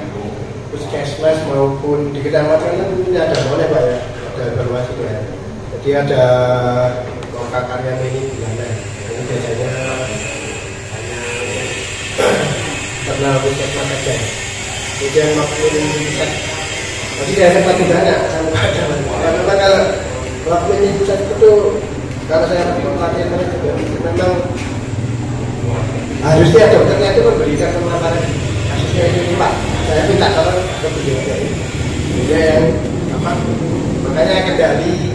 [SPEAKER 2] puskesmas maupun di kecamatan kan ini ada monet Pak ya, ada evaluasi ya. Jadi ada loka karya mini bulanan. Ini biasanya hanya internal puskesmas saja. Kemudian waktu ini bisa. Jadi ada satu banyak sampai karena kalau waktu ini pusat itu kalau saya pelatihan juga memang harusnya dokternya itu memberikan pemaparan kasusnya ini Pak. Saya minta tolong ke beliau ini. Dia yang makanya kendali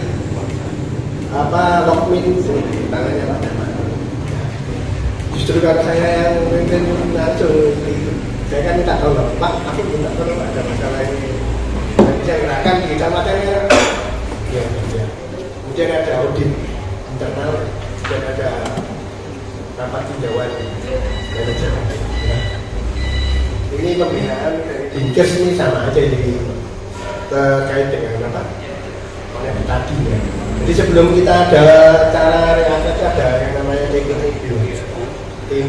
[SPEAKER 2] lokmin tangannya Pak. Justru kalau saya yang memimpin langsung saya kan minta tolong Pak, aku minta tolong ada masalah ini. Nanti saya gerakan di kecamatannya. Ya. Kemudian ada audit internal dan ada rapat tinjauan manajer. Ya. Ini pembinaan dari Dinkes ini sama aja jadi terkait dengan apa? Oleh tadi ya. Jadi sebelum kita ada cara reaksi ada yang namanya TKTB, tim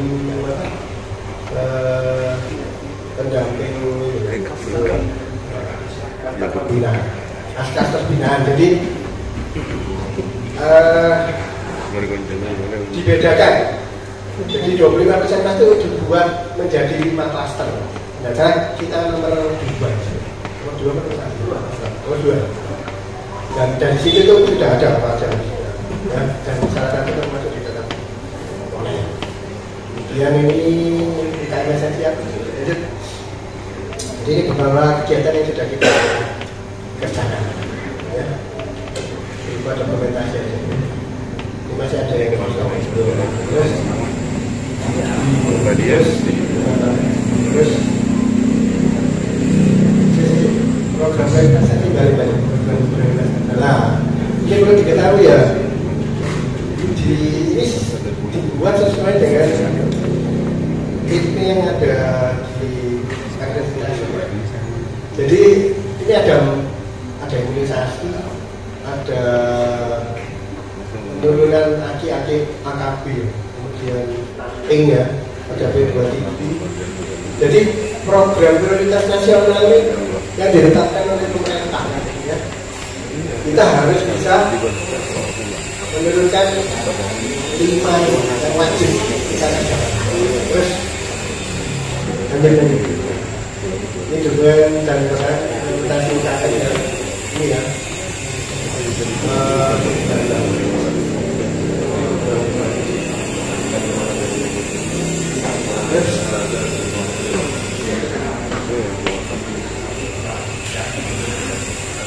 [SPEAKER 2] pendamping pembinaan, askas pembinaan. Jadi dibedakan. Jadi 25% itu dibuat menjadi 5 klaster. Nah, kita nomor 2. Nomor 2 nomor 2. Dan dari situ itu sudah ada apa aja. Ya, dan salah satu termasuk di dalam oleh. Kemudian ini kita siap. Jadi ini beberapa kegiatan yang sudah kita kerjakan. Ya. Berupa dokumentasi aja. Ini masih ada yang terus program prioritas ini balik program prioritas. Nah, ini perlu diketahui ya. Ini dibuat sesuai dengan dengan ini yang ada di akreditasi. Jadi ini ada imunisasi, ada penurunan aki-aki AKB, kemudian ya, ada B2TB. Jadi program prioritas nasional ini yang ditetapkan oleh pemerintah, ya, kita harus bisa menurunkan 5 yang wajib kita kerjakan. Terus lanjut. Ini dukungan dan implementasi UKM ya. Ini ya. Terus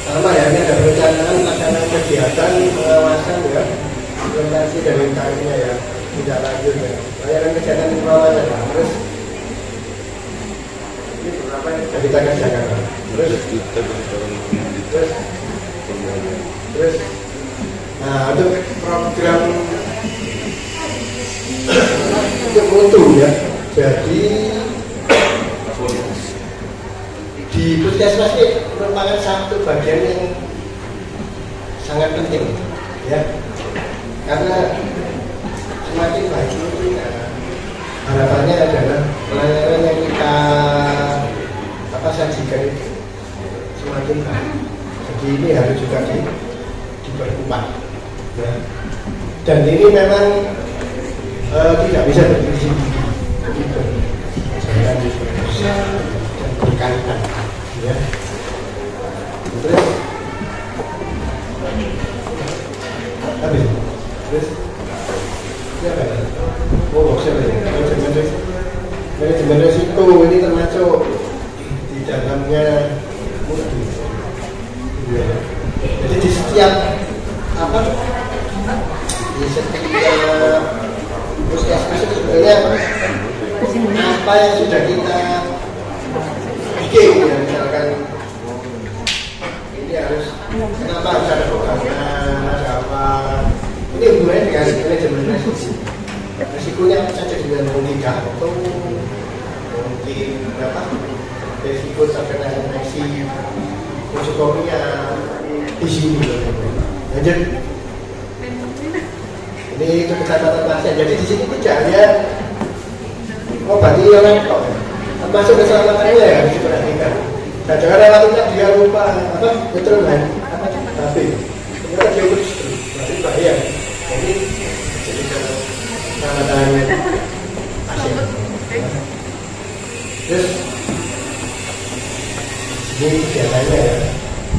[SPEAKER 2] sama ya, ini ada perencanaan pelaksanaan kegiatan pengawasan ya, implementasi dan UKM-nya ya, tidak lanjut ya. Layanan kegiatan pengawasan ya. Terus ini berapa ini sudah kita kerjakan. Terus nah untuk program untuk mutu ya, jadi di puskesmas ini merupakan satu bagian yang sangat penting ya, karena semakin baik ya, harapannya adalah pelayanan yang kita sajikan itu semakin baik. Jadi ini harus juga diperkuat ya. Dan ini memang tidak bisa berdiri sendiri, jadi bisa dan berkaitan ya. Terus siapa ya? Siapa ya? Manajemen resiko ini termasuk di dalamnya mutu ya. Jadi di setiap puskesmas itu sebenarnya apa yang sudah kita bikin ya, misalkan ini harus kenapa harus ada programnya, ada apa, ini hubungannya dengan manajemen resikonya saja dengan mungkin atau mungkin berapa resiko terkena infeksi nosokomia di sini. Lanjut. Ini itu kecamatan pasien. Jadi di sini tidak hanya obati orang kok, termasuk keselamatannya ya harus diperhatikan. Dan jangan relatifnya dia lupa betul kan? Tapi ternyata dia urus masih bahaya. Jadi keselamatan pasien. Terus ini biasanya ya,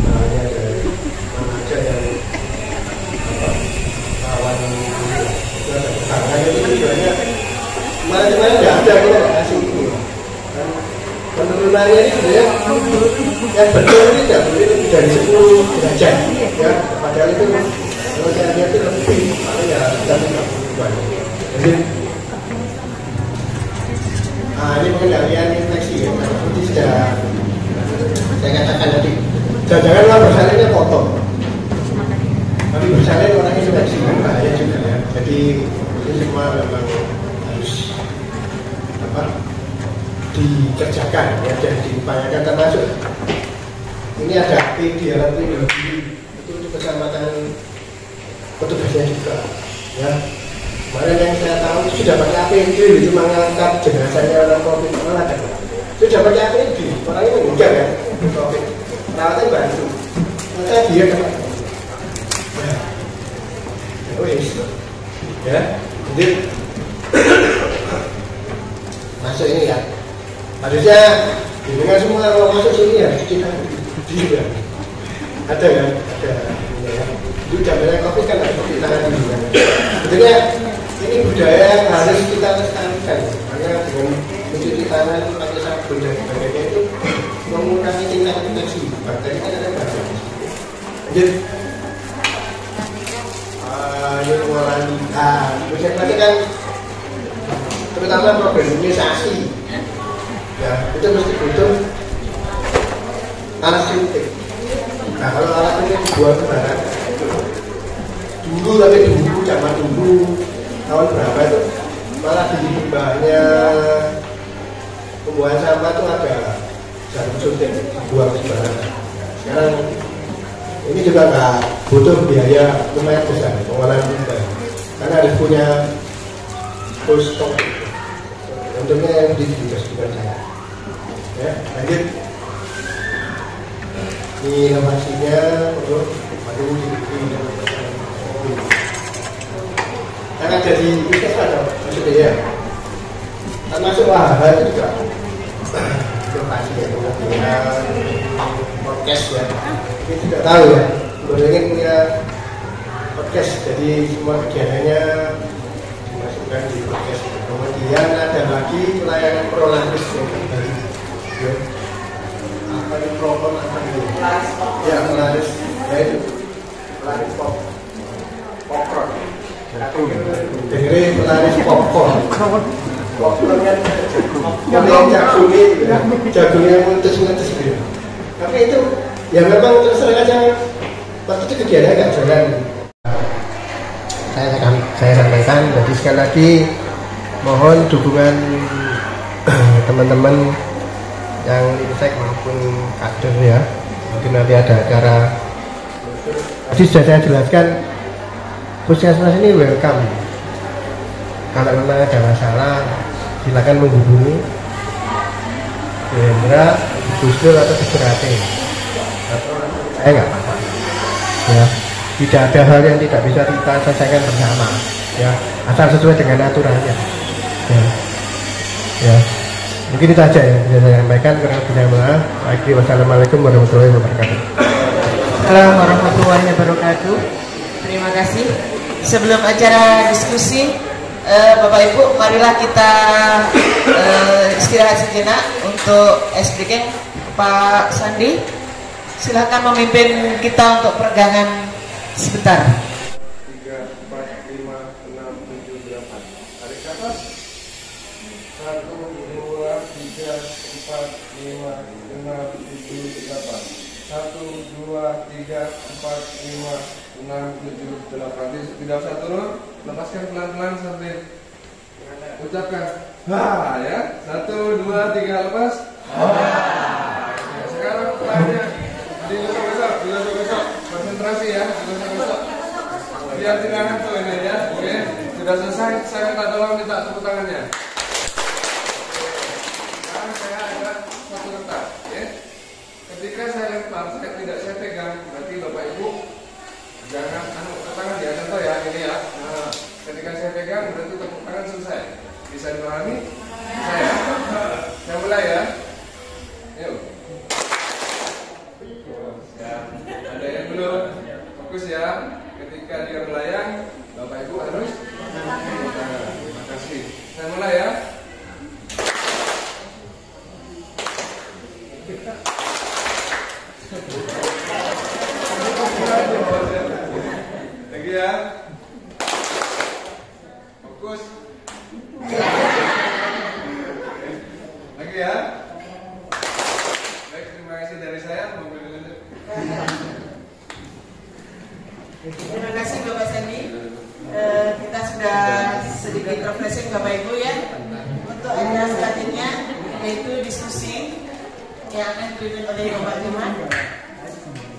[SPEAKER 2] ini ada manajer yang lawan karena itu tujuannya kemarin nggak ada, kita nggak kasih ini. Penurunannya ini sebenarnya yang betul ini tidak boleh lebih dari 10 derajat ya, padahal itu kalau saya lihat itu lebih paling ya kita 30-an. Jadi ini pengendalian infeksi ya, seperti sudah saya katakan tadi, jangan bersalinnya potong, tapi bersalin orangnya infeksi kan bahaya juga ya. Jadi ini semua memang harus dikerjakan ya, dan diupayakan, termasuk ini ada APD alat pelindung diri itu untuk keselamatan petugasnya juga ya. Kemarin yang saya tahu itu sudah pakai APD, cuma mengangkat jenazahnya orang COVID malah ada sudah pakai APD, orangnya meninggal ya COVID, perawatan bantu, maka dia kan ya, jadi masuk ini ya, harusnya dengan semua kalau masuk sini ya kita juga ada kan, ada ya. Itu zamannya COVID kan harus cuci tangan dulu kan. Sebetulnya ini budaya yang harus kita lestarikan, karena dengan mencuci tangan pakai sabun dan sebagainya itu mengurangi tingkat infeksi bakteri kan ada banyak. Jadi ini mengurangi berarti kan terutama program imunisasi ya, itu mesti butuh alat suntik. Nah kalau alat suntik dibuat barang dulu, tapi dulu zaman dulu tahun berapa itu malah di limbahnya pembuangan sampah itu ada jarum suntik buang sembarangan. Sekarang ini juga nggak butuh biaya lumayan besar pengolahan limbah karena harus punya full stock. Untungnya yang di bukan saya. Ya, lanjut. Ini inovasinya untuk karena jadi puskesmas maksudnya ya, termasuk wahana itu juga inovasi ya, punya podcast ya. Ini tidak tahu ya, ingin punya podcast, jadi semua kegiatannya dimasukkan di podcast. Kemudian ada lagi layanan prolaris yang baru. Ya. Apa itu program apa itu? Ya, pelaris. Ya itu pelaris popcorn. Jadi pelaris popcorn. Popcorn kan jagungnya muntus-muntus gitu. Tapi itu ya memang terserah aja. Waktu itu kegiatannya nggak jalan. Saya sampaikan. Jadi sekali lagi mohon dukungan teman-teman yang insek maupun kader ya. Mungkin nanti ada acara. Jadi sudah saya jelaskan, puskesmas ini welcome. Kalau memang ada masalah silakan menghubungi Hendra, Gus Dur atau Gus Rate. Saya nggak apa-apa. Ya, tidak ada hal yang tidak bisa kita selesaikan bersama. Ya, asal sesuai dengan aturannya. Ya. Mungkin itu aja yang bisa saya sampaikan. Wassalamualaikum warahmatullahi wabarakatuh.
[SPEAKER 1] Assalamualaikum warahmatullahi wabarakatuh. Terima kasih. Sebelum acara diskusi, Bapak Ibu, marilah kita istirahat sejenak untuk speaking. Pak Sandi, silakan memimpin kita untuk peregangan sebentar.
[SPEAKER 6] 3, 4, 5, 6, 7, 8. Tarik ke atas. 1, 2, 3, 4, 5, 6, 7, 8. 1, 2, 3, 4, 5, 6, 7, 8. Tidak usah turun. Lepaskan pelan-pelan sambil ucapkan ha ya. 1, 2, 3, lepas. Ya, sekarang pelannya digosok-gosok. Konsentrasi ya, digosok-gosok. Biar tidak ngantuk ini ya. Oke, sudah selesai. Saya minta tolong minta tepuk tangannya. Sekarang saya ada satu letak. Ya. Ketika saya lempar, saya pegang. Berarti Bapak Ibu jangan tangan di atas ya ini ya. Nah, ketika saya pegang berarti tepuk tangan selesai. Bisa dipahami? Saya mulai ya. Yuk. Ya, ada yang belum fokus ya. Ketika dia melayang, Bapak Ibu harus. Terima kasih. Saya mulai ya. Lagi ya. Fokus. Lagi ya. Baik, terima kasih dari saya.
[SPEAKER 1] Terima kasih Bapak Sandi. Kita sudah sedikit refreshing Bapak Ibu ya. Untuk agenda selanjutnya yaitu diskusi yang akan dipimpin oleh Bapak Camat.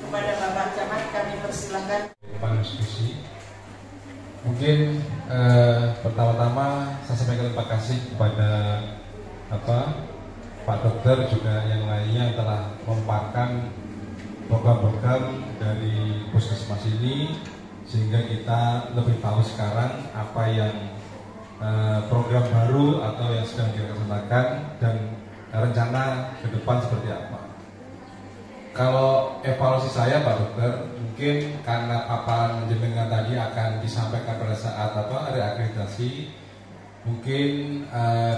[SPEAKER 1] Kepada Bapak Camat kami persilahkan.
[SPEAKER 3] Diskusi. Mungkin pertama-tama saya sampaikan terima kasih kepada Pak Dokter juga yang lainnya yang telah memaparkan program-program dari puskesmas ini sehingga kita lebih tahu sekarang apa yang program baru atau yang sedang dilaksanakan dan rencana ke depan seperti apa. Kalau evaluasi saya Pak Dokter, mungkin karena paparan jenengan tadi akan disampaikan pada saat reakreditasi, mungkin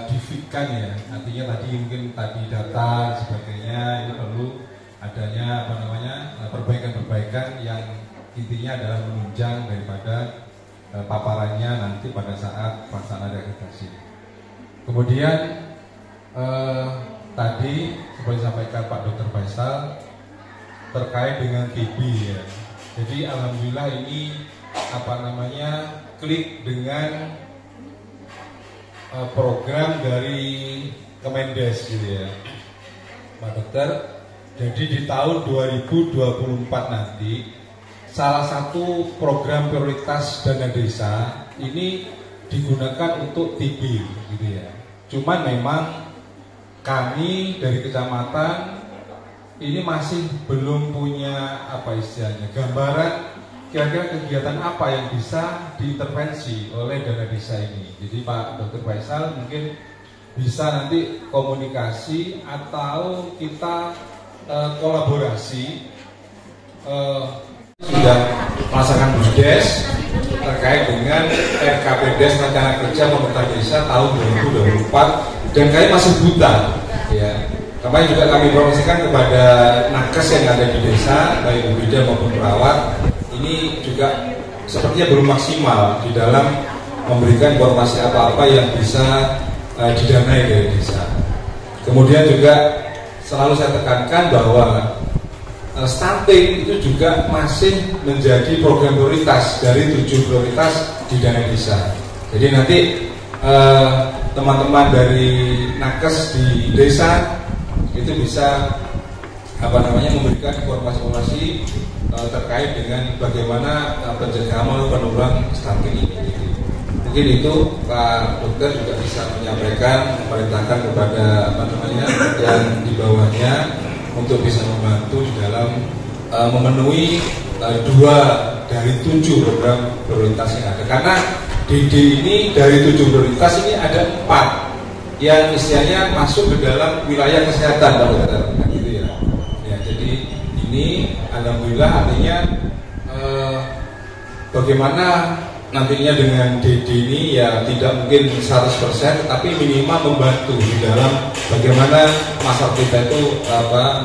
[SPEAKER 3] difikkan ya, artinya mungkin tadi data sebagainya ini perlu adanya perbaikan-perbaikan yang intinya adalah menunjang daripada paparannya nanti pada saat pelaksanaan reakreditasi. Kemudian tadi seperti disampaikan Pak Dr. Faisal terkait dengan TB ya. Jadi alhamdulillah ini klik dengan program dari Kemendes gitu ya, Pak Dokter. Jadi di tahun 2024 nanti salah satu program prioritas dana desa ini digunakan untuk TB gitu ya. Cuman memang kami dari kecamatan ini masih belum punya apa istilahnya gambaran kira-kira kegiatan apa yang bisa diintervensi oleh dana desa ini. Jadi Pak Dr. Faisal mungkin bisa nanti komunikasi atau kita kolaborasi sudah melaksanakan BUSDes terkait dengan RKPDes Rencana Kerja Pemerintah Desa tahun 2024 dan kami masih buta ya. Kemarin juga kami promosikan kepada nakes yang ada di desa baik bidan maupun perawat, ini juga sepertinya belum maksimal di dalam memberikan informasi apa-apa yang bisa didanai dari desa. Kemudian juga selalu saya tekankan bahwa stunting itu juga masih menjadi program prioritas dari 7 prioritas di dana desa. Jadi nanti teman-teman dari nakes di desa itu bisa memberikan informasi-informasi terkait dengan bagaimana pencegahan penurunan stunting ini. Mungkin itu Pak Dokter juga bisa menyampaikan, memerintahkan kepada yang di bawahnya untuk bisa membantu di dalam memenuhi 2 dari 7 program prioritas yang ada. Karena DD ini dari 7 prioritas ini ada 4 yang istilahnya masuk ke dalam wilayah kesehatan, Pak Dokter, gitu ya. Ya, jadi ini alhamdulillah artinya bagaimana nantinya dengan DD ini ya tidak mungkin 100%, tapi minimal membantu di dalam bagaimana masyarakat kita itu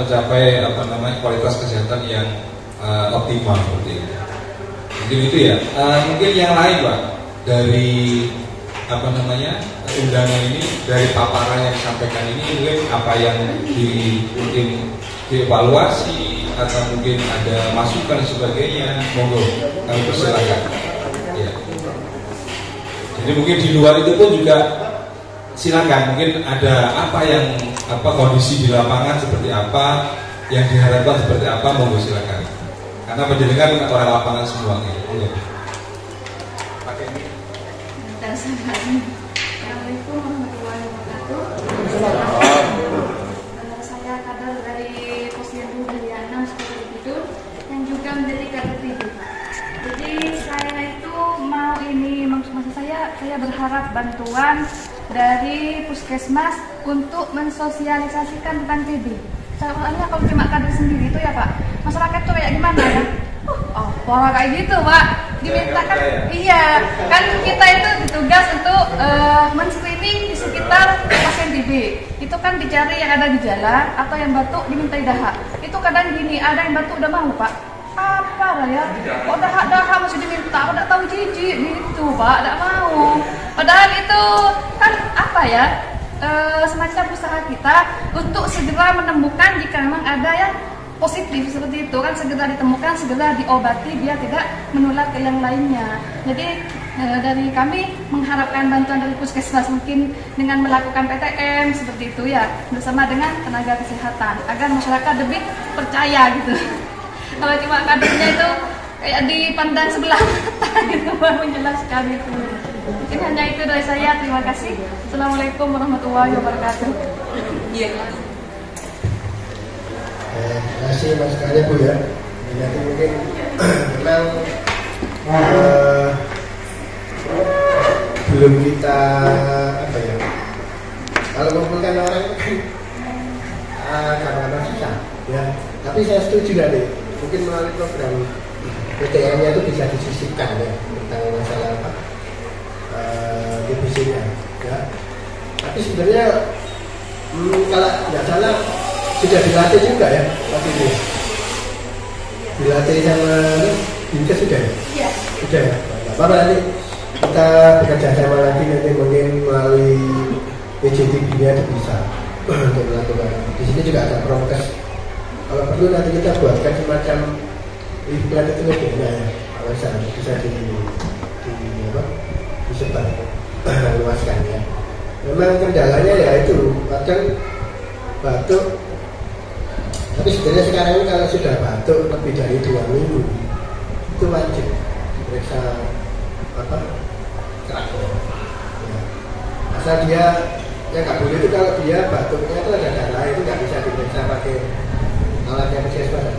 [SPEAKER 3] mencapai kualitas kesehatan yang optimal seperti itu. Mungkin itu ya. Mungkin yang lain Pak dari undangan ini, dari paparan yang disampaikan ini, mungkin apa yang mungkin dievaluasi atau mungkin ada masukan dan sebagainya, monggo kami persilakan. Ya. Jadi mungkin di luar itu pun juga silakan, mungkin ada kondisi di lapangan seperti apa, yang diharapkan seperti apa, monggo silakan. Karena penjaringan orang lapangan semua nih. Pakai ini.
[SPEAKER 7] Assalamualaikum warahmatullahi wabarakatuh. Saya kader dari Posyandu Belia 6 Sekolah Bidul yang juga menjadi kader TB. Jadi saya itu maksud saya berharap bantuan dari puskesmas untuk mensosialisasikan tentang TB. Soalnya kalau cuma kader sendiri itu ya Pak, masyarakat tuh kayak gimana ya? Pola kayak gitu Pak, dimintakan iya kan kita itu ditugas untuk men-screening di sekitar pasien TB. Itu kan dicari yang ada gejala atau yang batuk dimintai dahak. Itu kadang gini, ada yang batuk udah mau Pak, apa lah ya, kok dahak masih diminta, kok tidak tahu jijik gitu Pak, tidak mau. Padahal itu kan semacam usaha kita untuk segera menemukan jika memang ada yang positif seperti itu kan, segera ditemukan, segera diobati biar tidak menular ke yang lainnya. Jadi dari kami mengharapkan bantuan dari puskesmas mungkin dengan melakukan PTM seperti itu ya, bersama dengan tenaga kesehatan agar masyarakat lebih percaya gitu. Kalau cuma kadernya itu kayak dipandang sebelah mata gitu menjelaskan itu. Mungkin hanya itu dari saya. Terima kasih. Assalamualaikum warahmatullahi wabarakatuh. Iya.
[SPEAKER 2] Terima kasih masukannya Bu ya. Nanti mungkin memang belum kita kalau mengumpulkan orang kadang-kadang susah ya. Tapi saya setuju tadi, mungkin melalui program PTN-nya itu bisa disisipkan ya tentang masalah TBC-nya ya. Tapi sebenarnya kalau nggak salah sudah dilatih juga ya waktu itu. Dilatih sama Dinkes sudah ya? Iya. Sudah ya. Nggak apa-apa, nanti kita bekerja sama lagi nanti mungkin melalui PJTB-nya itu bisa untuk melakukan. Di sini juga ada prokes. Kalau perlu nanti kita buatkan semacam iklan itu lebih ya. Kalau bisa disebar luaskan ya. memang kendalanya ya itu kadang batuk. Tapi sebenarnya sekarang ini kalau sudah batuk lebih dari 2 minggu itu wajib diperiksa kerak. Ya. Asal dia yang nggak boleh itu kalau dia batuknya itu ada darah itu nggak bisa diperiksa pakai alat yang puskesmas.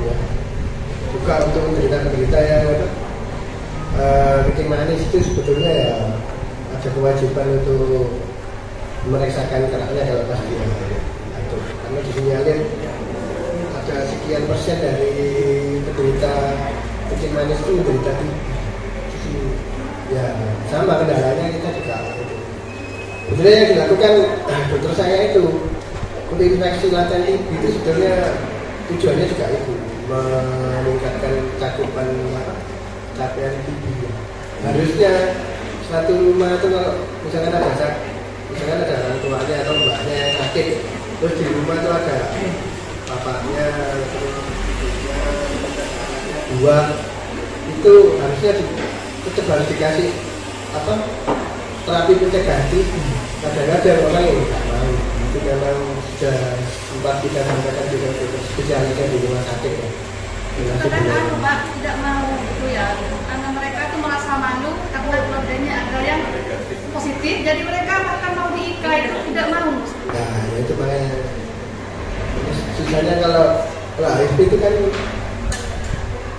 [SPEAKER 2] Ya. Juga untuk penderita-penderita yang kencing manis itu sebetulnya ya ada kewajiban untuk memeriksakan keraknya kalau pas dia batuk. Karena disinyalir ada sekian persen dari penderita kencing manis itu menderita TB. Ya sama kendalanya kita juga itu. Sebenarnya yang dilakukan dokter saya itu untuk infeksi laten TB itu sebenarnya tujuannya juga itu meningkatkan cakupan capaian TB. Harusnya satu rumah itu kalau misalkan ada orang tuanya atau mbaknya yang sakit, terus di rumah itu ada bapaknya, terus ibunya, dua, itu harusnya tetap harus dikasih terapi pencegah TB. Kadang-kadang orang yang nggak mau, itu memang sudah sempat kita sampaikan juga spesialisnya di rumah sakit ya.
[SPEAKER 7] Kadang Pak tidak mau gitu ya, karena mereka itu merasa malu karena keluarganya ada yang positif, jadi mereka akan mau diikat itu tidak mau.
[SPEAKER 2] Nah itu makanya sisanya kalau HIV itu kan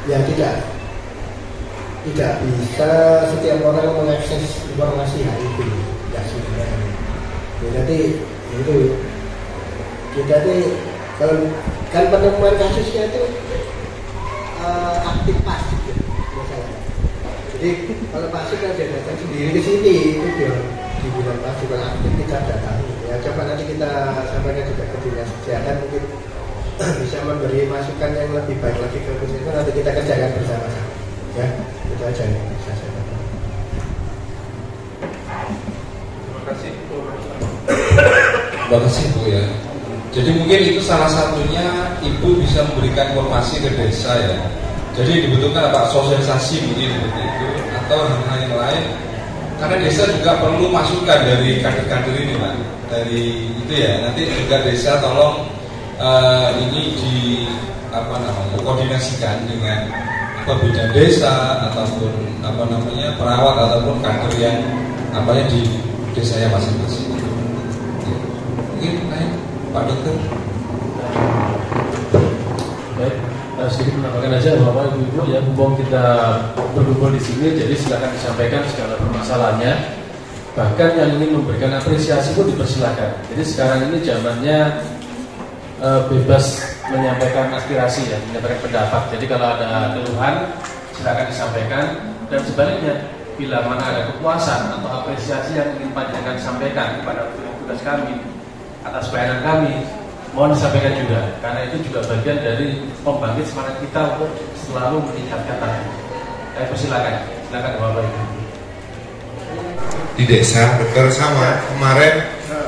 [SPEAKER 2] ya tidak bisa setiap orang mengakses informasi HIV, tidak sudah. Ya, nanti itu kita nih kalau kan penemuan kasusnya itu aktif pasif ya masalahnya. Jadi kalau pasif kan dia datang sendiri ke sini itu dia dibilang pasif, kalau aktif kita datang. Ya coba nanti kita sampaikan juga ke dinas kesehatan mungkin bisa memberi masukan yang lebih baik lagi ke puskesmas, nanti kita kerjakan bersama-sama. Ya itu aja yang bisa saya katakan.
[SPEAKER 3] Terima kasih Bu ya. Jadi mungkin itu salah satunya Ibu bisa memberikan informasi ke desa ya. Jadi dibutuhkan apa sosialisasi mungkin seperti itu atau hal-hal yang lain. Karena desa juga perlu masukan dari kader-kader ini Pak. Dari itu ya. Nanti juga desa tolong ini koordinasikan dengan bidan desa ataupun perawat ataupun kader yang di desa yang masing-masing. Mungkin lain Pak Dokter.
[SPEAKER 8] Baik, sedikit menambahkan aja bahwa ibu-ibu ya, mumpung kita berkumpul di sini, jadi silakan disampaikan segala permasalahannya. Bahkan yang ingin memberikan apresiasi pun dipersilakan. Jadi sekarang ini zamannya bebas menyampaikan aspirasi ya, menyampaikan pendapat. Jadi kalau ada keluhan silakan disampaikan, dan sebaliknya bila mana ada kepuasan atau apresiasi yang ingin panjenengan sampaikan kepada tugas kami atas pelayanan kami, mohon disampaikan juga, karena itu juga bagian dari pembangkit semangat kita untuk selalu meningkatkan target. Saya persilakan Bapak Ibu.
[SPEAKER 9] Di desa, dokter sama kemarin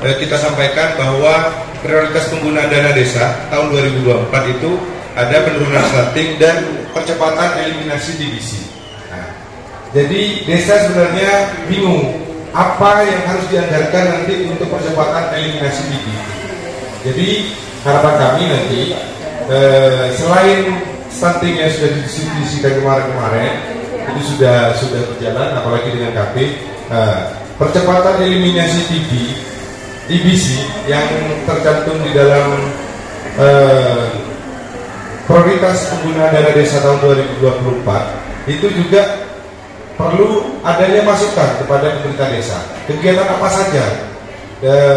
[SPEAKER 9] kita sampaikan bahwa prioritas penggunaan dana desa tahun 2024 itu ada penurunan stunting dan percepatan eliminasi TBC. Nah, jadi desa sebenarnya bingung apa yang harus dianggarkan nanti untuk percepatan eliminasi TB. Jadi harapan kami nanti selain stunting yang sudah didiskusikan kemarin itu sudah berjalan, apalagi dengan KP, percepatan eliminasi TBC yang tercantum di dalam prioritas penggunaan dana desa tahun 2024 itu juga perlu adanya masukan kepada pemerintah desa. Kegiatan apa saja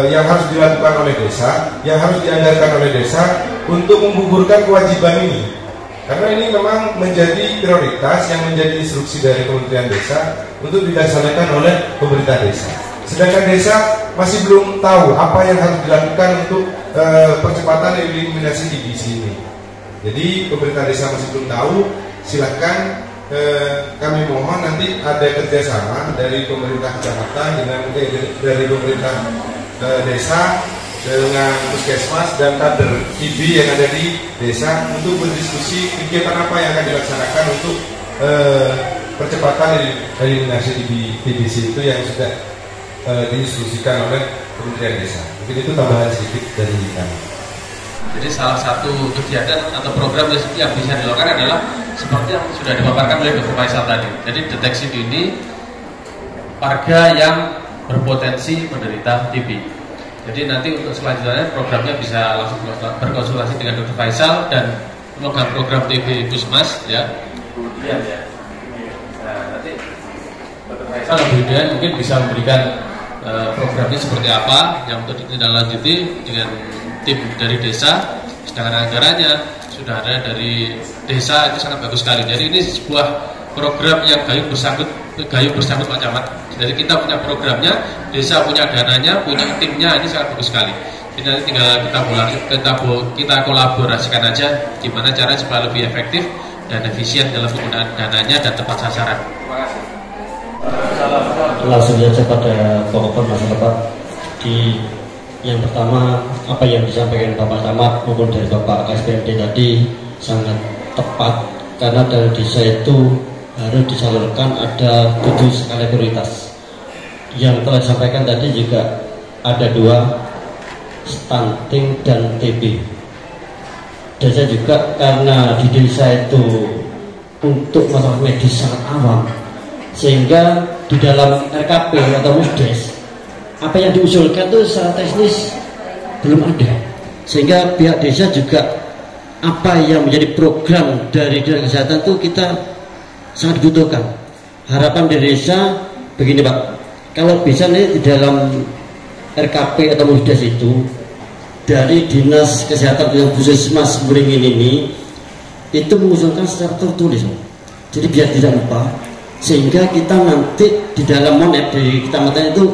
[SPEAKER 9] yang harus dilakukan oleh desa, yang harus dianggarkan oleh desa untuk menggugurkan kewajiban ini. Karena ini memang menjadi prioritas yang menjadi instruksi dari Kementerian Desa untuk dilaksanakan oleh pemerintah desa. Sedangkan desa masih belum tahu apa yang harus dilakukan untuk percepatan eliminasi TBC ini. Jadi pemerintah desa masih belum tahu. Silakan kami mohon nanti ada kerjasama dari pemerintah kecamatan dengan dari pemerintah desa dengan puskesmas dan kader TB yang ada di desa untuk berdiskusi kegiatan apa yang akan dilaksanakan untuk percepatan eliminasi TBC itu yang sudah diinstruksikan oleh Kementerian Desa. Mungkin itu tambahan sedikit dari kami.
[SPEAKER 8] Jadi salah satu kegiatan atau program yang bisa dilakukan adalah seperti yang sudah dipaparkan oleh Dr. Faisal tadi. Jadi deteksi dini warga yang berpotensi menderita TB. Jadi nanti untuk selanjutnya programnya bisa langsung berkonsultasi dengan Dr. Faisal dan program TB Puskesmas ya. Kemudian ya. Nah, nanti Dr. Faisal kemudian mungkin bisa memberikan programnya seperti apa yang untuk ditindaklanjuti dengan tim dari desa, sedangkan anggarannya sudah ada dari desa, itu sangat bagus sekali. Jadi ini sebuah program yang gayung bersangkut Pak Camat. Jadi kita punya programnya, desa punya dananya, punya timnya, ini sangat bagus sekali. Jadi nanti tinggal kita kolaborasikan aja gimana cara supaya lebih efektif dan efisien dalam penggunaan dananya dan tepat sasaran. Terima kasih.
[SPEAKER 10] Langsung saja pada pokok permasalahan Pak. Di yang pertama, apa yang disampaikan Bapak Camat maupun dari Bapak KSPMD tadi sangat tepat, karena dari desa itu harus disalurkan ada 7 skala prioritas. Yang telah disampaikan tadi juga ada 2, stunting dan TB. Desa juga karena di desa itu untuk masalah medis sangat awam, sehingga di dalam RKP atau Musdes apa yang diusulkan itu secara teknis belum ada, sehingga pihak desa juga apa yang menjadi program dari Dinas Kesehatan itu kita sangat butuhkan. Harapan dari desa begini Pak, kalau bisa nih di dalam RKP atau Musdes itu dari Dinas Kesehatan yang Puskesmas Beringin ini itu mengusulkan secara tertulis, jadi biar tidak lupa, sehingga kita nanti di dalam monep dari kecamatan itu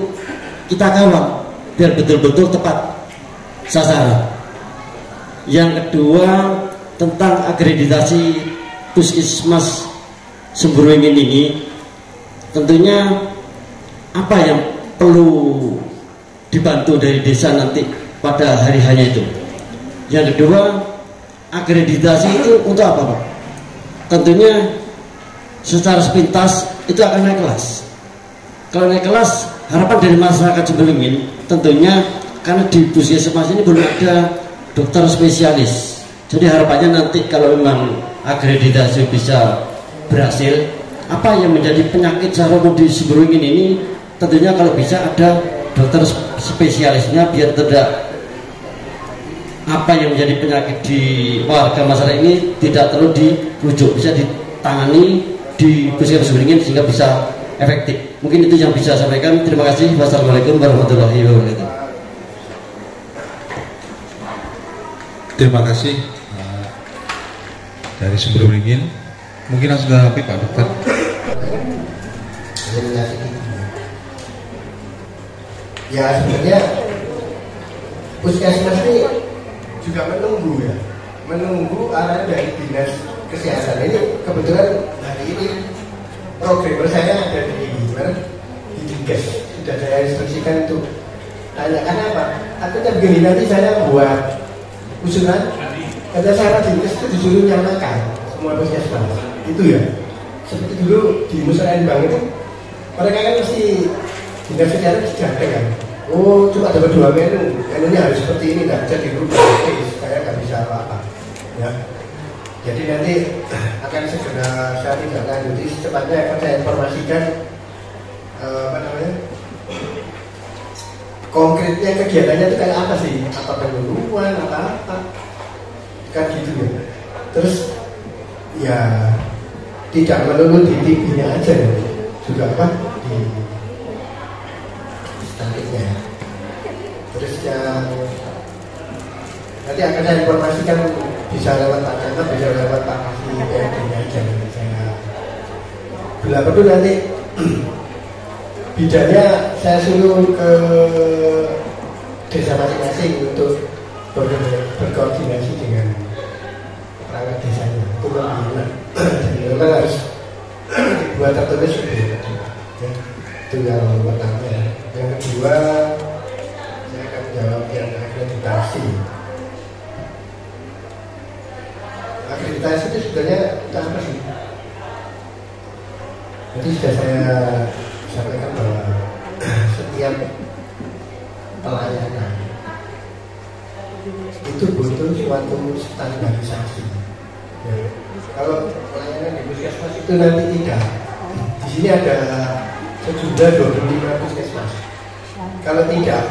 [SPEAKER 10] kita kawal biar betul-betul tepat sasaran. Yang kedua tentang akreditasi Puskesmas Sumberwingin ini, tentunya apa yang perlu dibantu dari desa nanti pada hari-harinya itu. Yang kedua, akreditasi itu untuk apa Pak? Tentunya secara sepintas itu akan naik kelas. Kalau naik kelas, harapan dari masyarakat Sumberwingin tentunya karena di Puskesmas ini belum ada dokter spesialis. Jadi harapannya nanti kalau memang akreditasi bisa berhasil, apa yang menjadi penyakit secara umum di Sumberwingin ini tentunya kalau bisa ada dokter spesialisnya, biar tidak apa yang menjadi penyakit di warga masyarakat ini tidak terlalu dirujuk, bisa ditangani di Puskesmas Sumberwingin sehingga bisa efektif. Mungkin itu yang bisa saya sampaikan. Terima kasih. Wassalamualaikum warahmatullahi wabarakatuh.
[SPEAKER 3] Terima kasih dari Sumberwingin. Mungkin langsung ke Pak Dokter.
[SPEAKER 2] Ya sebenarnya Puskesmas ini juga menunggu arahan dari Dinas Kesehatan. Ini kebetulan hari ini programmer saya ada di Dinkes, sudah saya instruksikan untuk tanyakan apa. Akhirnya begini, nanti saya buat usulan, kata saya Dinkes itu disuruh nyamakan semua puskesmas itu ya. Seperti dulu di Musrain Bang itu mereka kan mesti Dinas Kesehatan sudah ada kan. Oh cuma dapat 2 menunya harus seperti ini, nggak bisa dirubah. Saya nggak bisa apa-apa ya. Jadi nanti akan segera saya tidak lanjuti, secepatnya akan saya informasikan konkretnya kegiatannya itu kayak apa sih, apa penyuluhan, apa kan gitu ya. Terus ya tidak melulu di TV-nya aja ya, juga apa di stuntingnya. Terus yang nanti akan saya informasikan bisa lewat Pak Camat, bisa lewat Pak Kasih PRD-nya aja. Saya bila perlu nanti bidannya saya suruh ke desa masing-masing untuk berkoordinasi dengan perangkat desanya. Itu jadi memang harus dibuat tertulis ya. Itu yang pertama. Yang kedua, saya akan jawab yang akreditasi. Akreditasi itu sebenarnya kita apa sih? Jadi sudah saya sampaikan bahwa setiap pelayanan itu butuh suatu standarisasi. Ya. Kalau pelayanan di puskesmas itu nanti tidak. Di sini ada sejumlah 25 puskesmas. Kalau tidak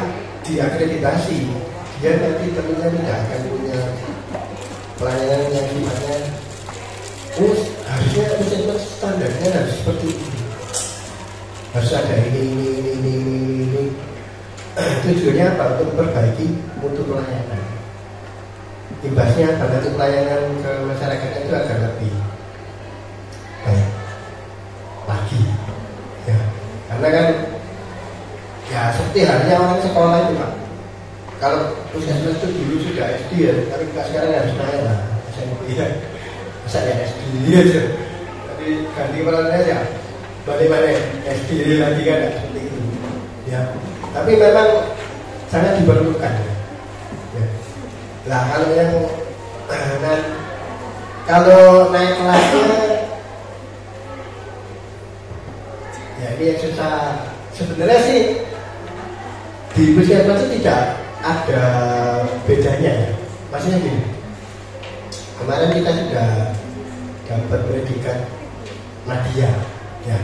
[SPEAKER 2] diakreditasi, dia nanti tentunya tidak akan punya pelayanan yang sifatnya harusnya puskesmas standarnya harus seperti ini. Harus ada ini. Tujuannya apa? Untuk memperbaiki mutu pelayanan. Imbasnya apa? Nanti pelayanan ke masyarakat itu agar lebih baik lagi. Ya, karena kan ya seperti halnya orang sekolah itu Pak. Kalau puskesmas itu dulu sudah SD ya, tapi sekarang harus naik lah. SMP ya, masa ya SD aja. Tapi ganti perannya ya balik-balik SD lagi kan seperti itu. Ya, tapi memang sangat diperlukan. Ya. Lah kalau yang kalau naik kelasnya ya ini yang susah. Sebenarnya sih di puskesmas itu tidak ada bedanya ya. Maksudnya gini, kemarin kita sudah dapat predikat madya ya,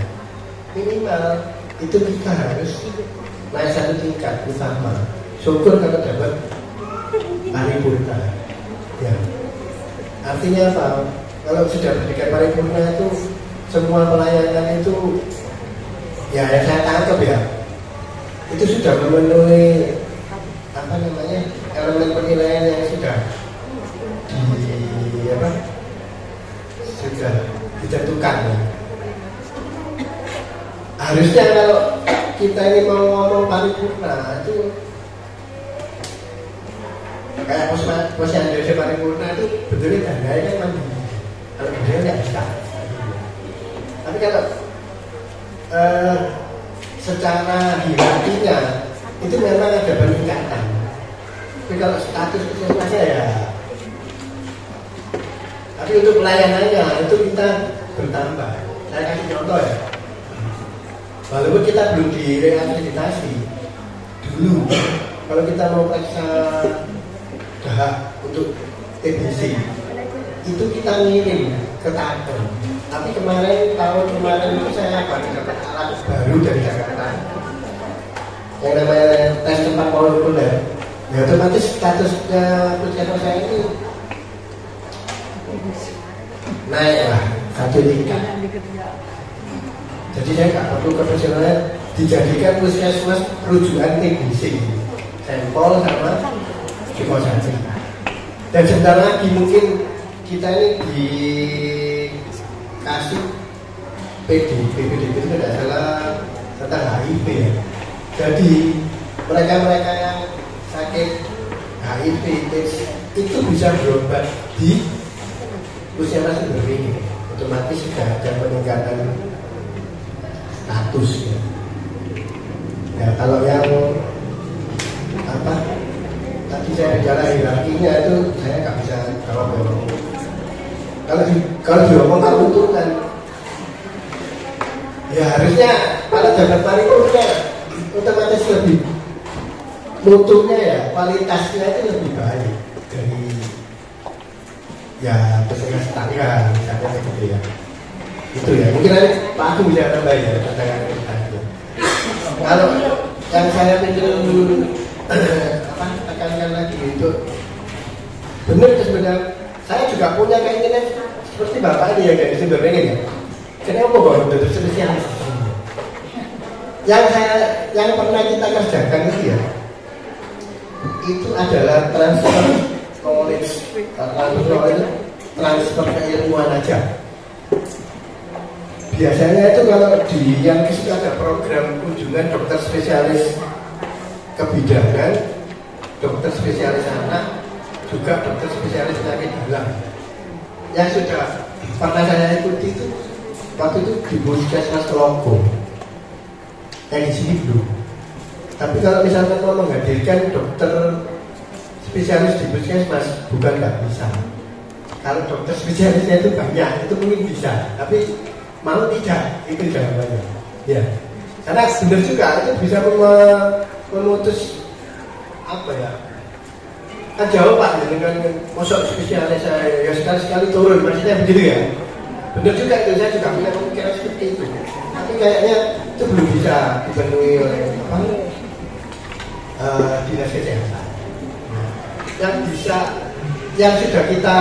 [SPEAKER 2] minimal itu kita harus naik satu tingkat utama. Syukur kalau dapat paripurna ya. Artinya apa? Kalau sudah predikat paripurna itu semua pelayanan itu ya yang saya tangkap ya, itu sudah memenuhi apa namanya elemen penilaian yang sudah sudah ditentukan. Harusnya kalau kita ini mau ngomong paripurna itu kayak posyandu paripurna itu betulnya dananya kan mandiri. Kalau betulnya nggak bisa. Tapi kalau secara hierarkinya itu memang ada peningkatan. Tapi kalau status puskesmasnya ya, tapi untuk pelayanannya itu kita bertambah. Saya kasih contoh ya. Walaupun kita belum direakreditasi dulu, kalau kita mau periksa dahak untuk TBC itu kita ngirim ke Taken. Tapi tahun kemarin itu saya baru dapat alat baru dari Jakarta yang namanya tes tempat molekuler. Ya otomatis statusnya puskesmas saya ini naik lah satu tingkat. Jadi saya nggak perlu profesionalnya, dijadikan puskesmas rujukan TBC, sampel sama psikosasi. Dan sebentar lagi mungkin kita ini dikasih PDP itu tidak salah tentang HIV ya. Jadi mereka yang sakit HIV itu bisa berobat di puskesmas ini. Otomatis sudah ada peningkatan status ya. Ya kalau yang apa tadi saya bicara hierarkinya itu saya nggak bisa jawab ya. Kalau diomong urutan ya harusnya kalau dapat paripurna otomatis lebih mutunya ya, kualitasnya itu lebih baik dari ya puskesmas tetangga misalnya gitu ya. Itu ya, mungkin nanti Pak Agung bisa tambah ya tantangan itu. Kalau yang saya ingin tekankan lagi itu benar sebenarnya saya juga punya keinginan seperti Bapak ini ya dari sumber pengen ya. Kenapa kok udah spesialis? Yang pernah kita kerjakan itu ya, itu adalah transfer knowledge, transfer keilmuan aja. Biasanya itu kalau di yang itu ada program kunjungan dokter spesialis kebidanan, dokter spesialis anak, juga dokter spesialis penyakit dalam. Yang sudah pernah saya ikuti itu waktu itu di puskesmas Kelongko, yang di sini belum. Tapi kalau misalkan mau menghadirkan dokter spesialis di puskesmas bukan nggak bisa. Kalau dokter spesialisnya itu banyak, itu mungkin bisa. Tapi mau tidak, itu jawabannya. Ya, karena benar juga itu bisa memutus apa ya? Kan jauh Pak dengan masuk spesialis saya ya sekali-sekali turun, maksudnya begitu ya. Benar juga itu, saya juga punya pemikiran seperti itu. Tapi kayaknya itu belum bisa dipenuhi oleh dinas kesehatan. Yang bisa, yang sudah kita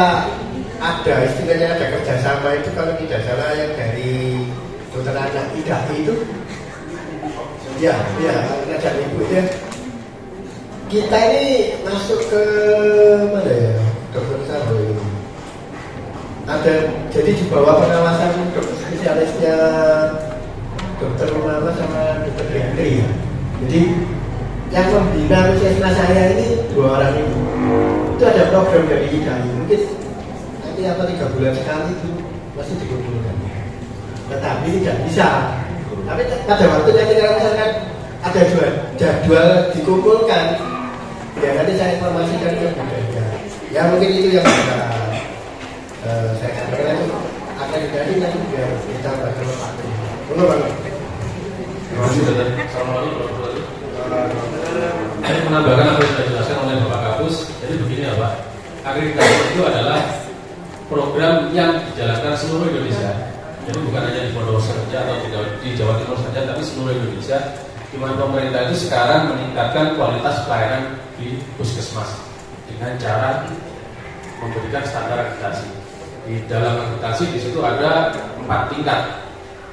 [SPEAKER 2] ada istilahnya ada kerjasama itu kalau tidak salah yang dari dokter anak IDAI itu, ya ngajak ibu ya. Kita ini masuk ke mana ya, dokter Sarwo ini ada, jadi di bawah pengawasan dokter spesialisnya dokter Mama sama dokter Hendri ya. Jadi yang membina puskesmas saya ini 2 orang itu ada program dari IDAI, mungkin nanti 3 bulan sekali itu masih dikumpulkan, tetapi tidak bisa. Tapi pada waktunya kalau misalkan ada jadwal dikumpulkan, ya nanti saya informasikan ke budaya. Ya mungkin itu yang bisa saya sampaikan, itu akan jadi nanti biar kita bagaimana Pak. Benar banget.
[SPEAKER 8] Terima kasih dokter. Assalamualaikum. Saya menambahkan apa yang sudah dijelaskan oleh Bapak Kapus. Jadi begini ya Pak, akreditasi itu adalah program yang dijalankan seluruh Indonesia. Jadi bukan hanya di Bondowoso saja atau di Jawa Timur saja, tapi seluruh Indonesia. Di mana pemerintah itu sekarang meningkatkan kualitas pelayanan di puskesmas dengan cara memberikan standar akreditasi. Di dalam akreditasi di situ ada 4 tingkat.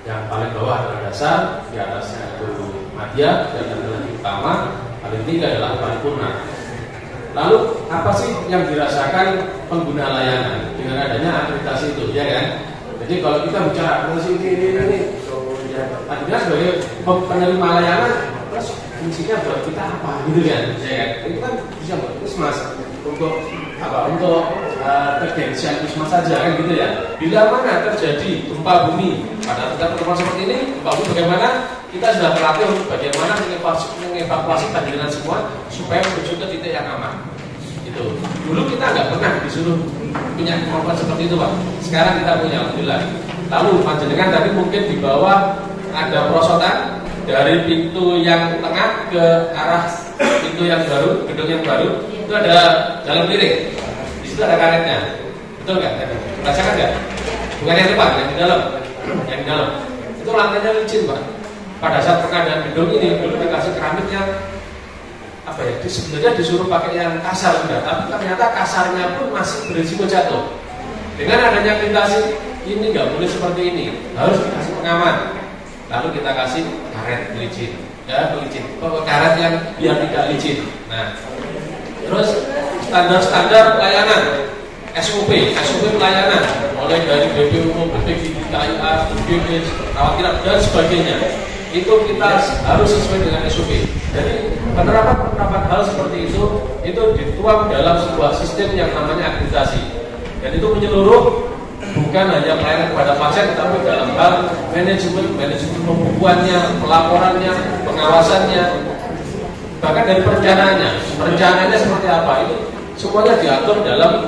[SPEAKER 8] Yang paling bawah adalah dasar, di atasnya itu madya, dan yang lebih utama, paling tinggi adalah paripurna. Lalu apa sih yang dirasakan pengguna layanan dengan adanya akreditasi itu, ya kan? Jadi kalau kita bicara akreditasi ini, artinya sebagai penerima layanan, terus fungsinya buat kita apa, gitu kan? Ya kan? Itu kan bisa buat puskesmas untuk apa? Untuk kegensian puskesmas saja, kan gitu ya. Bila mana terjadi gempa bumi pada tempat seperti ini, gempa bumi bagaimana? Kita sudah terlatih untuk bagaimana mengevakuasi bandiran semua supaya menuju ke titik yang aman. Itu dulu kita nggak pernah disuruh punya kemampuan seperti itu Pak. Sekarang kita punya, alhamdulillah. Lalu panjenengan tadi mungkin di bawah ada perosotan dari pintu yang tengah ke arah pintu yang baru, gedung yang baru, itu ada jalan lirik. Di situ ada karetnya, betul nggak? Rasakan nggak? Bukan yang depan, yang di dalam, yang di dalam. Itu lantainya licin Pak. Pada saat pengadaan gedung ini dulu dikasih keramiknya apa ya? Sebenarnya disuruh pakai yang kasar sudah, tapi ternyata kasarnya pun masih berisiko jatuh. Dengan adanya akreditasi ini nggak boleh seperti ini, harus dikasih pengaman. Lalu kita kasih karet licin, ya licin, karet yang biar tidak licin. Nah, terus standar layanan, SOP pelayanan, mulai dari BP umum, BP KIA, BP rawat inap dan sebagainya. Itu kita harus sesuai dengan SOP. Jadi penerapan hal seperti itu dituang dalam sebuah sistem yang namanya akreditasi. Dan itu menyeluruh, bukan hanya pelayanan kepada pasien, tetapi dalam hal manajemen pembukuannya, pelaporannya, pengawasannya, bahkan dari perencanaannya seperti apa, itu semuanya diatur dalam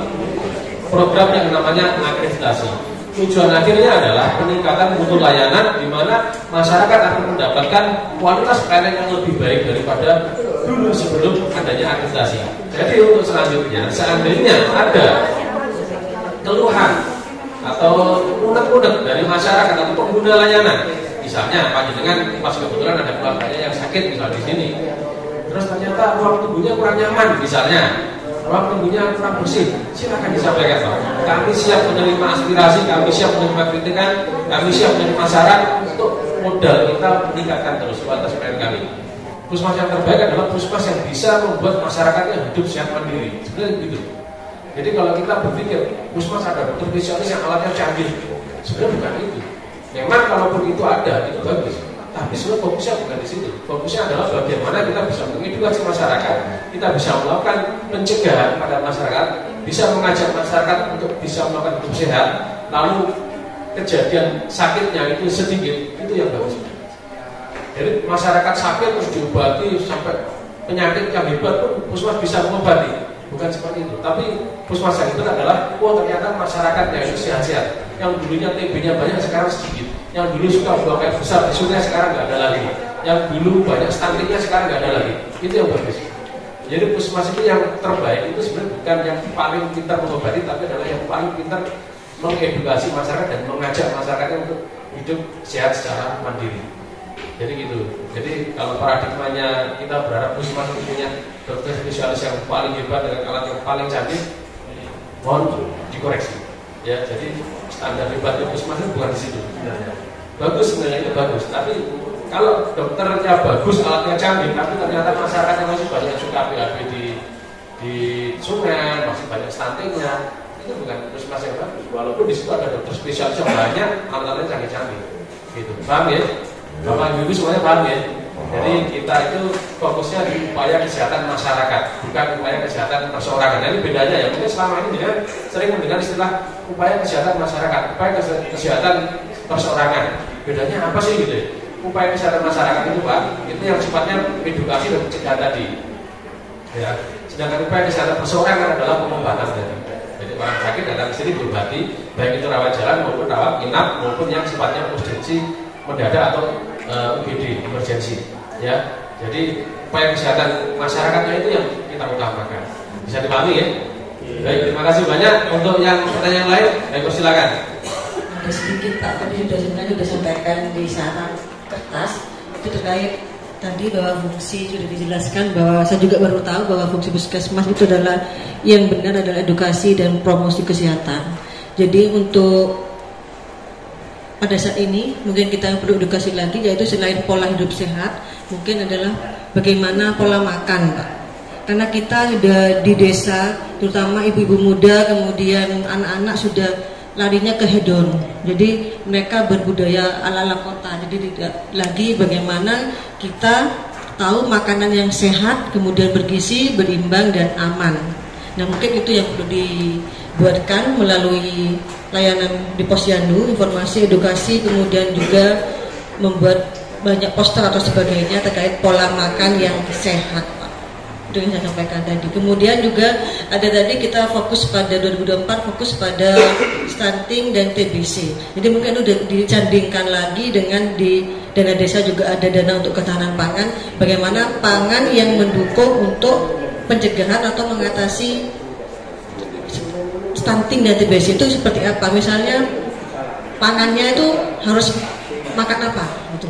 [SPEAKER 8] program yang namanya akreditasi. Tujuan akhirnya adalah peningkatan mutu layanan, di mana masyarakat akan mendapatkan kualitas pelayanan yang lebih baik daripada dulu sebelum adanya akreditasi. Jadi untuk selanjutnya, seandainya ada keluhan atau unek-unek dari masyarakat atau pengguna layanan, misalnya panjenengan pas kebetulan ada keluarganya yang sakit misalnya di sini, terus ternyata ruang tunggunya kurang nyaman misalnya, ruang tunggunya kurang bersih, silakan disampaikan Pak. Kami siap menerima aspirasi, kami siap menerima kritikan, kami siap menerima saran untuk modal kita meningkatkan terus kualitas pelayanan kami. Puskesmas yang terbaik adalah puskesmas yang bisa membuat masyarakatnya hidup sehat mandiri. Sebenarnya gitu. Jadi kalau kita berpikir puskesmas ada dokter spesialis yang alatnya canggih, sebenarnya bukan itu. Memang kalaupun itu ada, itu bagus. Tapi sebenarnya fokusnya bukan di situ. Fokusnya adalah bagaimana kita bisa mengedukasi masyarakat, kita bisa melakukan pencegahan pada masyarakat, bisa mengajak masyarakat untuk bisa melakukan hidup sehat, lalu kejadian sakitnya itu sedikit, itu yang bagus. Jadi masyarakat sakit terus diobati sampai penyakit yang hebat pun puskesmas bisa mengobati, bukan seperti itu. Tapi puskesmas yang itu adalah, ternyata masyarakatnya itu sehat-sehat. Yang dulunya TB-nya banyak sekarang sedikit. Yang dulu suka buang air besar di sungai sekarang nggak ada lagi. Yang dulu banyak stuntingnya sekarang nggak ada lagi. Itu yang bagus. Jadi puskesmas itu yang terbaik itu sebenarnya bukan yang paling pintar mengobati, tapi adalah yang paling pintar mengedukasi masyarakat dan mengajak masyarakatnya untuk hidup sehat secara mandiri. Jadi gitu. Jadi kalau paradigmanya kita berharap puskesmas punya dokter spesialis yang paling hebat dengan alat yang paling canggih, mohon dikoreksi. Ya, jadi standar hebatnya puskesmas itu bukan di situ sebenarnya. Bagus sebenarnya itu bagus, tapi kalau dokternya bagus, alatnya canggih, tapi ternyata masyarakatnya masih banyak yang suka BAB di sungai, masih banyak stuntingnya, itu bukan puskesmas yang bagus. Walaupun di situ ada dokter spesialis yang banyak, alat-alatnya canggih-canggih. Gitu. Paham ya? Bapak Ibu semuanya paham ya? Jadi kita itu fokusnya di upaya kesehatan masyarakat, bukan upaya kesehatan perseorangan. Nah, ini bedanya ya. Mungkin selama ini dia sering mendengar istilah upaya kesehatan masyarakat, upaya kesehatan perseorangan. Bedanya apa sih gitu ya? Upaya kesehatan masyarakat itu Pak, itu yang sifatnya edukasi dan pencegahan tadi. Ya. Sedangkan upaya kesehatan perseorangan adalah pengobatan tadi. Jadi orang sakit datang ke sini diobati, baik itu rawat jalan maupun rawat inap maupun yang sifatnya urgensi mendadak atau UGD emergensi. Ya. Jadi upaya kesehatan masyarakatnya itu yang kita utamakan. Bisa dipahami ya? Baik, terima kasih banyak. Untuk yang pertanyaan lain, baik silakan.
[SPEAKER 11] Ada sedikit Pak, tadi sebenarnya sudah sampaikan di sana kertas itu terkait tadi bahwa fungsi sudah dijelaskan, bahwa saya juga baru tahu bahwa fungsi puskesmas itu adalah yang benar adalah edukasi dan promosi kesehatan. Jadi untuk pada saat ini mungkin kita perlu edukasi lagi, yaitu selain pola hidup sehat mungkin adalah bagaimana pola makan Pak. Karena kita sudah di desa, terutama ibu-ibu muda kemudian anak-anak sudah larinya ke hedon, jadi mereka berbudaya ala-ala kota. Jadi tidak lagi bagaimana kita tahu makanan yang sehat, kemudian bergizi, berimbang dan aman. Nah mungkin itu yang perlu dibuatkan melalui layanan di Posyandu, informasi, edukasi, kemudian juga membuat banyak poster atau sebagainya terkait pola makan yang sehat. Itu yang saya sampaikan tadi. Kemudian juga ada tadi kita fokus pada 2024 fokus pada stunting dan TBC. Jadi mungkin udah dicandingkan lagi dengan di dana desa juga ada dana untuk ketahanan pangan. Bagaimana pangan yang mendukung untuk pencegahan atau mengatasi stunting dan TBC itu seperti apa? Misalnya pangannya itu harus makan apa? Gitu.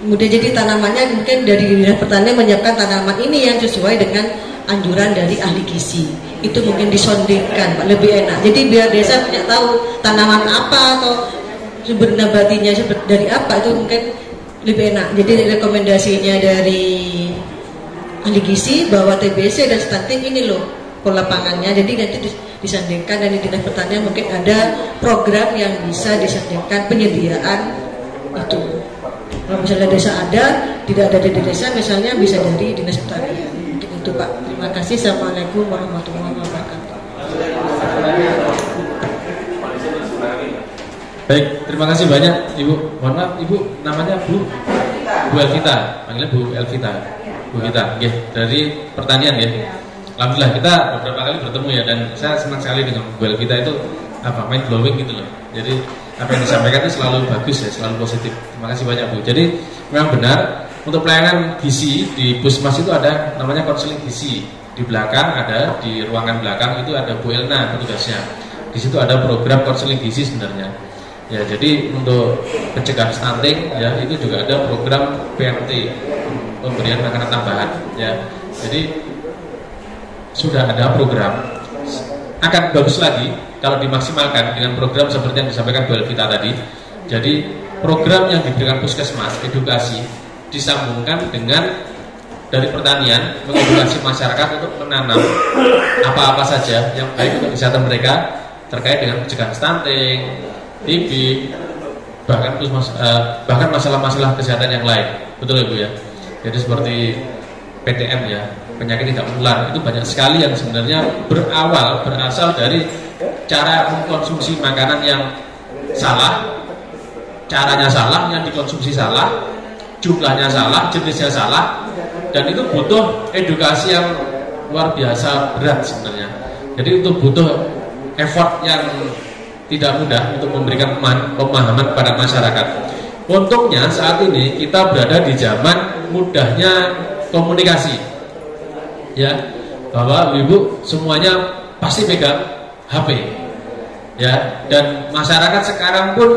[SPEAKER 11] Kemudian jadi tanamannya mungkin dari Dinas Pertanian menyiapkan tanaman ini yang sesuai dengan anjuran dari ahli gizi. Itu mungkin disondingkan Pak, lebih enak. Jadi biar desa punya tahu tanaman apa atau sumber nabatinya dari apa, itu mungkin lebih enak. Jadi rekomendasinya dari ahli gizi bahwa TBC dan stunting ini loh pola pangannya. Jadi nanti disandingkan, dan di Dinas Pertanian mungkin ada program yang bisa disandingkan penyediaan itu. Kalau misalnya desa ada, tidak ada di desa, misalnya bisa dari Dinas Pertanian. Mungkin itu Pak. Terima kasih. Assalamualaikum warahmatullahi wabarakatuh.
[SPEAKER 8] Baik, terima kasih banyak Ibu. Mohon maaf Ibu, namanya Bu Elvita. Panggilnya Bu Elvita. Bu Elvita, ya, dari pertanian ya. Alhamdulillah kita beberapa kali bertemu ya, dan saya senang sekali dengan Bu Elvita itu mind blowing gitu loh. Jadi apa yang disampaikan itu selalu bagus ya, selalu positif. Terima kasih banyak Bu. Jadi memang benar untuk pelayanan gizi di puskesmas itu ada namanya konseling gizi. Di belakang ada, di ruangan belakang itu ada Bu Elna petugasnya. Di situ ada program konseling gizi sebenarnya. Ya, jadi untuk pencegahan stunting ya itu juga ada program PMT, pemberian makanan tambahan ya. Jadi sudah ada program, akan bagus lagi kalau dimaksimalkan dengan program seperti yang disampaikan Bu Elvita tadi. Jadi program yang diberikan puskesmas edukasi disambungkan dengan dari pertanian mengedukasi masyarakat untuk menanam apa-apa saja yang baik untuk kesehatan mereka terkait dengan pencegahan stunting, TB, bahkan masalah-masalah kesehatan yang lain. Betul ya Bu ya. Jadi seperti PTM ya, penyakit tidak menular, itu banyak sekali yang sebenarnya berasal dari cara mengkonsumsi makanan yang salah, caranya salah, yang dikonsumsi salah, jumlahnya salah, jenisnya salah, dan itu butuh edukasi yang luar biasa berat sebenarnya. Jadi itu butuh effort yang tidak mudah untuk memberikan pemahaman kepada masyarakat. Untungnya saat ini kita berada di zaman mudahnya komunikasi. ya, bahwa ibu semuanya pasti pegang HP, ya, dan masyarakat sekarang pun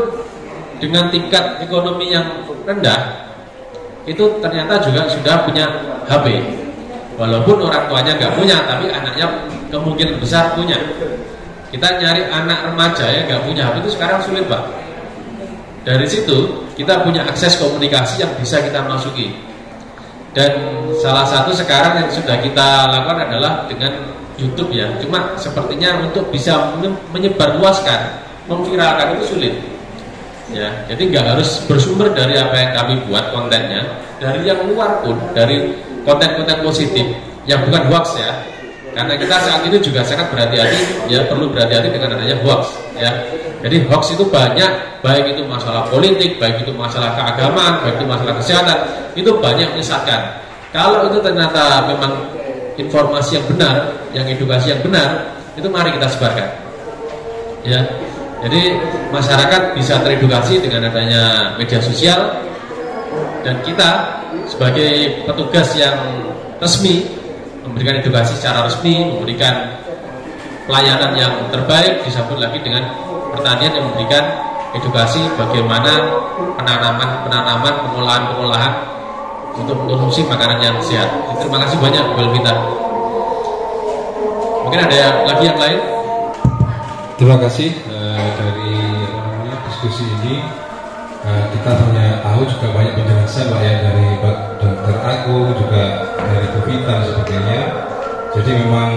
[SPEAKER 8] dengan tingkat ekonomi yang rendah itu ternyata juga sudah punya HP, walaupun orang tuanya nggak punya, tapi anaknya kemungkinan besar punya. Kita nyari anak remaja ya nggak punya HP itu sekarang sulit, Pak. Dari situ kita punya akses komunikasi yang bisa kita masuki. Dan salah satu sekarang yang sudah kita lakukan adalah dengan YouTube ya. Cuma sepertinya untuk bisa menyebarluaskan, memviralkan itu sulit. Ya, jadi nggak harus bersumber dari apa yang kami buat kontennya, dari yang luar pun, dari konten-konten positif yang bukan hoax ya. Karena kita saat ini juga sangat berhati-hati, ya perlu berhati-hati dengan adanya hoax. Ya, jadi hoax itu banyak, baik itu masalah politik, baik itu masalah keagamaan, baik itu masalah kesehatan, itu banyak menyesatkan. Kalau itu ternyata memang informasi yang benar, yang edukasi yang benar, itu mari kita sebarkan. Ya, jadi masyarakat bisa teredukasi dengan adanya media sosial, dan kita sebagai petugas yang resmi memberikan edukasi secara resmi, memberikan pelayanan yang terbaik, disambut lagi dengan pertanian yang memberikan edukasi bagaimana penanaman, pengolahan untuk konsumsi makanan yang sehat. Terima kasih banyak Bu Elvita. Mungkin ada lagi yang lain?
[SPEAKER 3] Terima kasih dari diskusi ini. Kita punya tahu juga banyak penjelasan Pak ya, dari Dr. Agung, juga dari Bu Vita dan sebagainya. Jadi memang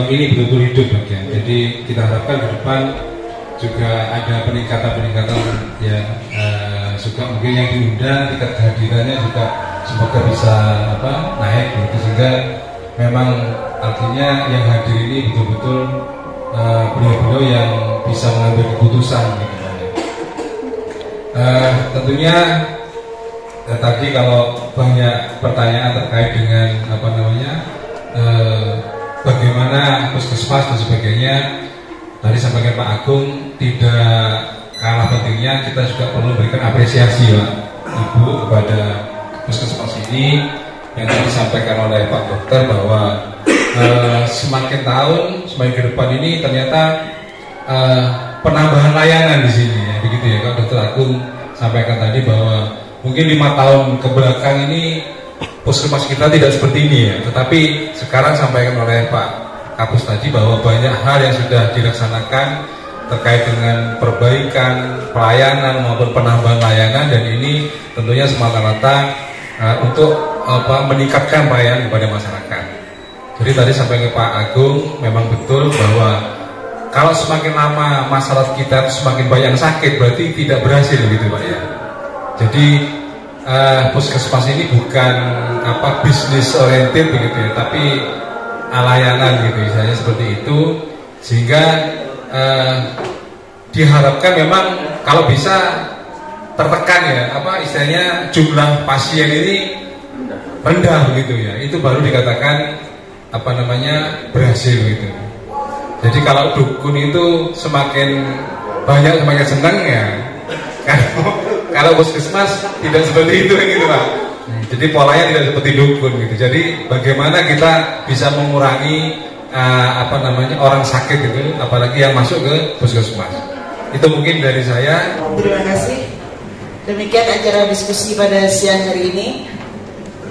[SPEAKER 3] ini betul-betul hidup Pak ya. Jadi kita harapkan ke depan juga ada peningkatan ya, juga mungkin yang diundang tingkat kehadirannya juga semoga bisa naik gitu, sehingga memang artinya yang hadir ini betul-betul beliau-beliau yang bisa mengambil keputusan gitu. Tentunya tadi kalau banyak pertanyaan terkait dengan bagaimana puskesmas dan sebagainya, tadi sampaikan Pak Agung, tidak kalah pentingnya kita juga perlu memberikan apresiasi Pak Ibu kepada puskesmas ini yang tadi disampaikan oleh Pak Dokter bahwa semakin tahun semakin ke depan ini ternyata penambahan layanan di sini ya, begitu ya. Kalau Dr. Agung sampaikan tadi bahwa mungkin 5 tahun ke belakang ini puskesmas kita tidak seperti ini ya, tetapi sekarang sampaikan oleh Pak Kapus tadi bahwa banyak hal yang sudah dilaksanakan terkait dengan perbaikan pelayanan maupun penambahan layanan, dan ini tentunya semata-mata untuk meningkatkan pelayanan kepada masyarakat. Jadi tadi sampai ke Pak Agung, memang betul bahwa kalau semakin lama masyarakat kita semakin banyak yang sakit, berarti tidak berhasil gitu Pak ya. Jadi puskesmas ini bukan bisnis oriented begitu ya, tapi layanan gitu misalnya seperti itu, sehingga diharapkan memang kalau bisa tertekan ya, istilahnya jumlah pasien ini rendah begitu ya, itu baru dikatakan berhasil gitu. Jadi kalau dukun itu semakin banyak semakin senang ya. Kalau puskesmas tidak seperti itu gitu Pak. Jadi polanya tidak seperti dukun gitu. Jadi bagaimana kita bisa mengurangi orang sakit itu, apalagi yang masuk ke puskesmas. Itu mungkin dari saya.
[SPEAKER 1] Terima kasih. Demikian acara diskusi pada siang hari ini.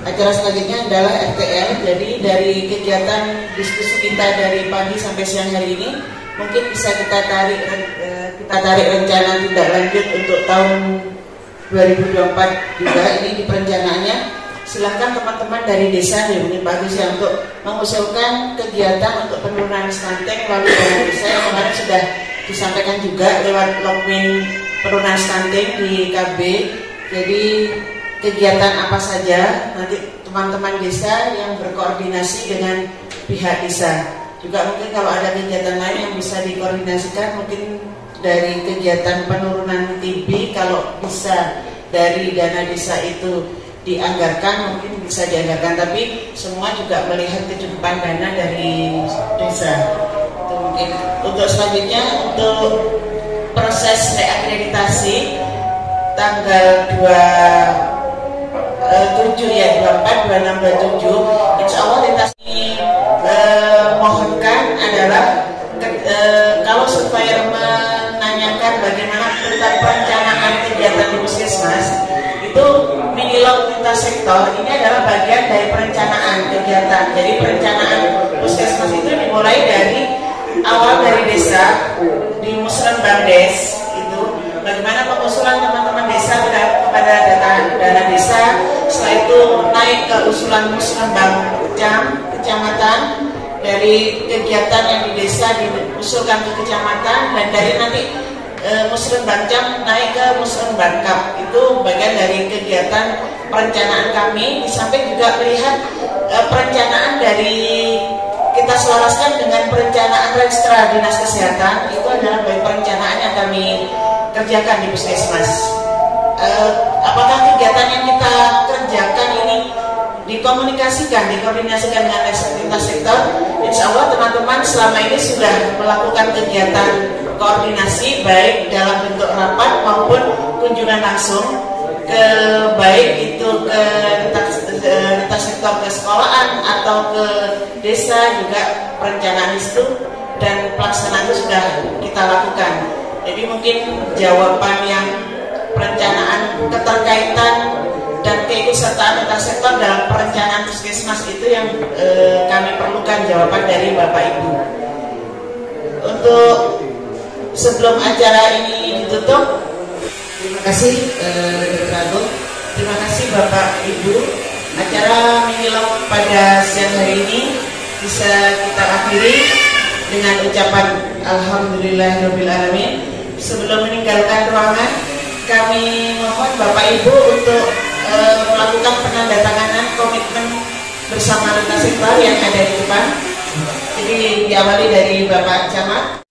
[SPEAKER 1] Acara selanjutnya adalah RTL. Jadi dari kegiatan diskusi kita dari pagi sampai siang hari ini, mungkin bisa kita tarik rencana tindak lanjut untuk tahun 2024 juga. Ini di perencanaannya. Silahkan teman-teman dari desa, ya mungkin bagus ya, untuk mengusulkan kegiatan untuk penurunan stunting melalui dana desa yang kemarin sudah disampaikan juga lewat login penurunan stunting di KB. Jadi kegiatan apa saja nanti teman-teman desa yang berkoordinasi dengan pihak desa. Juga mungkin kalau ada kegiatan lain yang bisa dikoordinasikan, mungkin dari kegiatan penurunan TB, kalau bisa dari dana desa itu dianggarkan, mungkin bisa dianggarkan, tapi semua juga melihat kecukupan dana dari desa. Itu mungkin. Untuk selanjutnya, untuk proses reakreditasi tanggal 2 ya 24, 26, 27. Insya Allah lintas ini mohonkan adalah kalau supaya menanyakan bagaimana tentang perencanaan kegiatan di puskesmas itu minilog lintas sektor ini adalah bagian dari perencanaan kegiatan. Jadi perencanaan puskesmas itu dimulai dari awal dari desa di Musren Bangdes itu bagaimana pengusulan teman-teman desa kepada dana desa, setelah itu naik ke usulan Musren Bangcam kecamatan, dari kegiatan yang di desa diusulkan ke kecamatan, dan dari nanti Musren Bangcam naik ke Musren Bangkap. Itu bagian dari kegiatan perencanaan kami. Di samping juga melihat perencanaan dari kita selaraskan dengan perencanaan Renstra Dinas Kesehatan. Itu adalah bagian perencanaan yang kami kerjakan di puskesmas. Apakah kegiatan yang kita kerjakan ini dikomunikasikan, dikoordinasikan dengan lintas sektor? Insya Allah teman-teman selama ini sudah melakukan kegiatan koordinasi baik dalam bentuk rapat maupun kunjungan langsung ke baik itu ke lintas sektor ke sekolahan atau ke desa, juga perencanaan itu dan pelaksanaan itu sudah kita lakukan. Jadi mungkin jawaban yang perencanaan keterkaitan dan keikutsertaan lintas sektor dalam perencanaan puskesmas itu yang kami perlukan jawaban dari Bapak Ibu. Untuk sebelum acara ini ditutup, terima kasih Dr. Agung, terima kasih Bapak Ibu. Acara minilog pada siang hari ini bisa kita akhiri dengan ucapan Alhamdulillahirabbil alamin. Sebelum meninggalkan ruangan, kami mohon Bapak Ibu untuk melakukan penandatanganan komitmen bersama lintas sektor yang ada di depan. Jadi diawali dari Bapak Camat.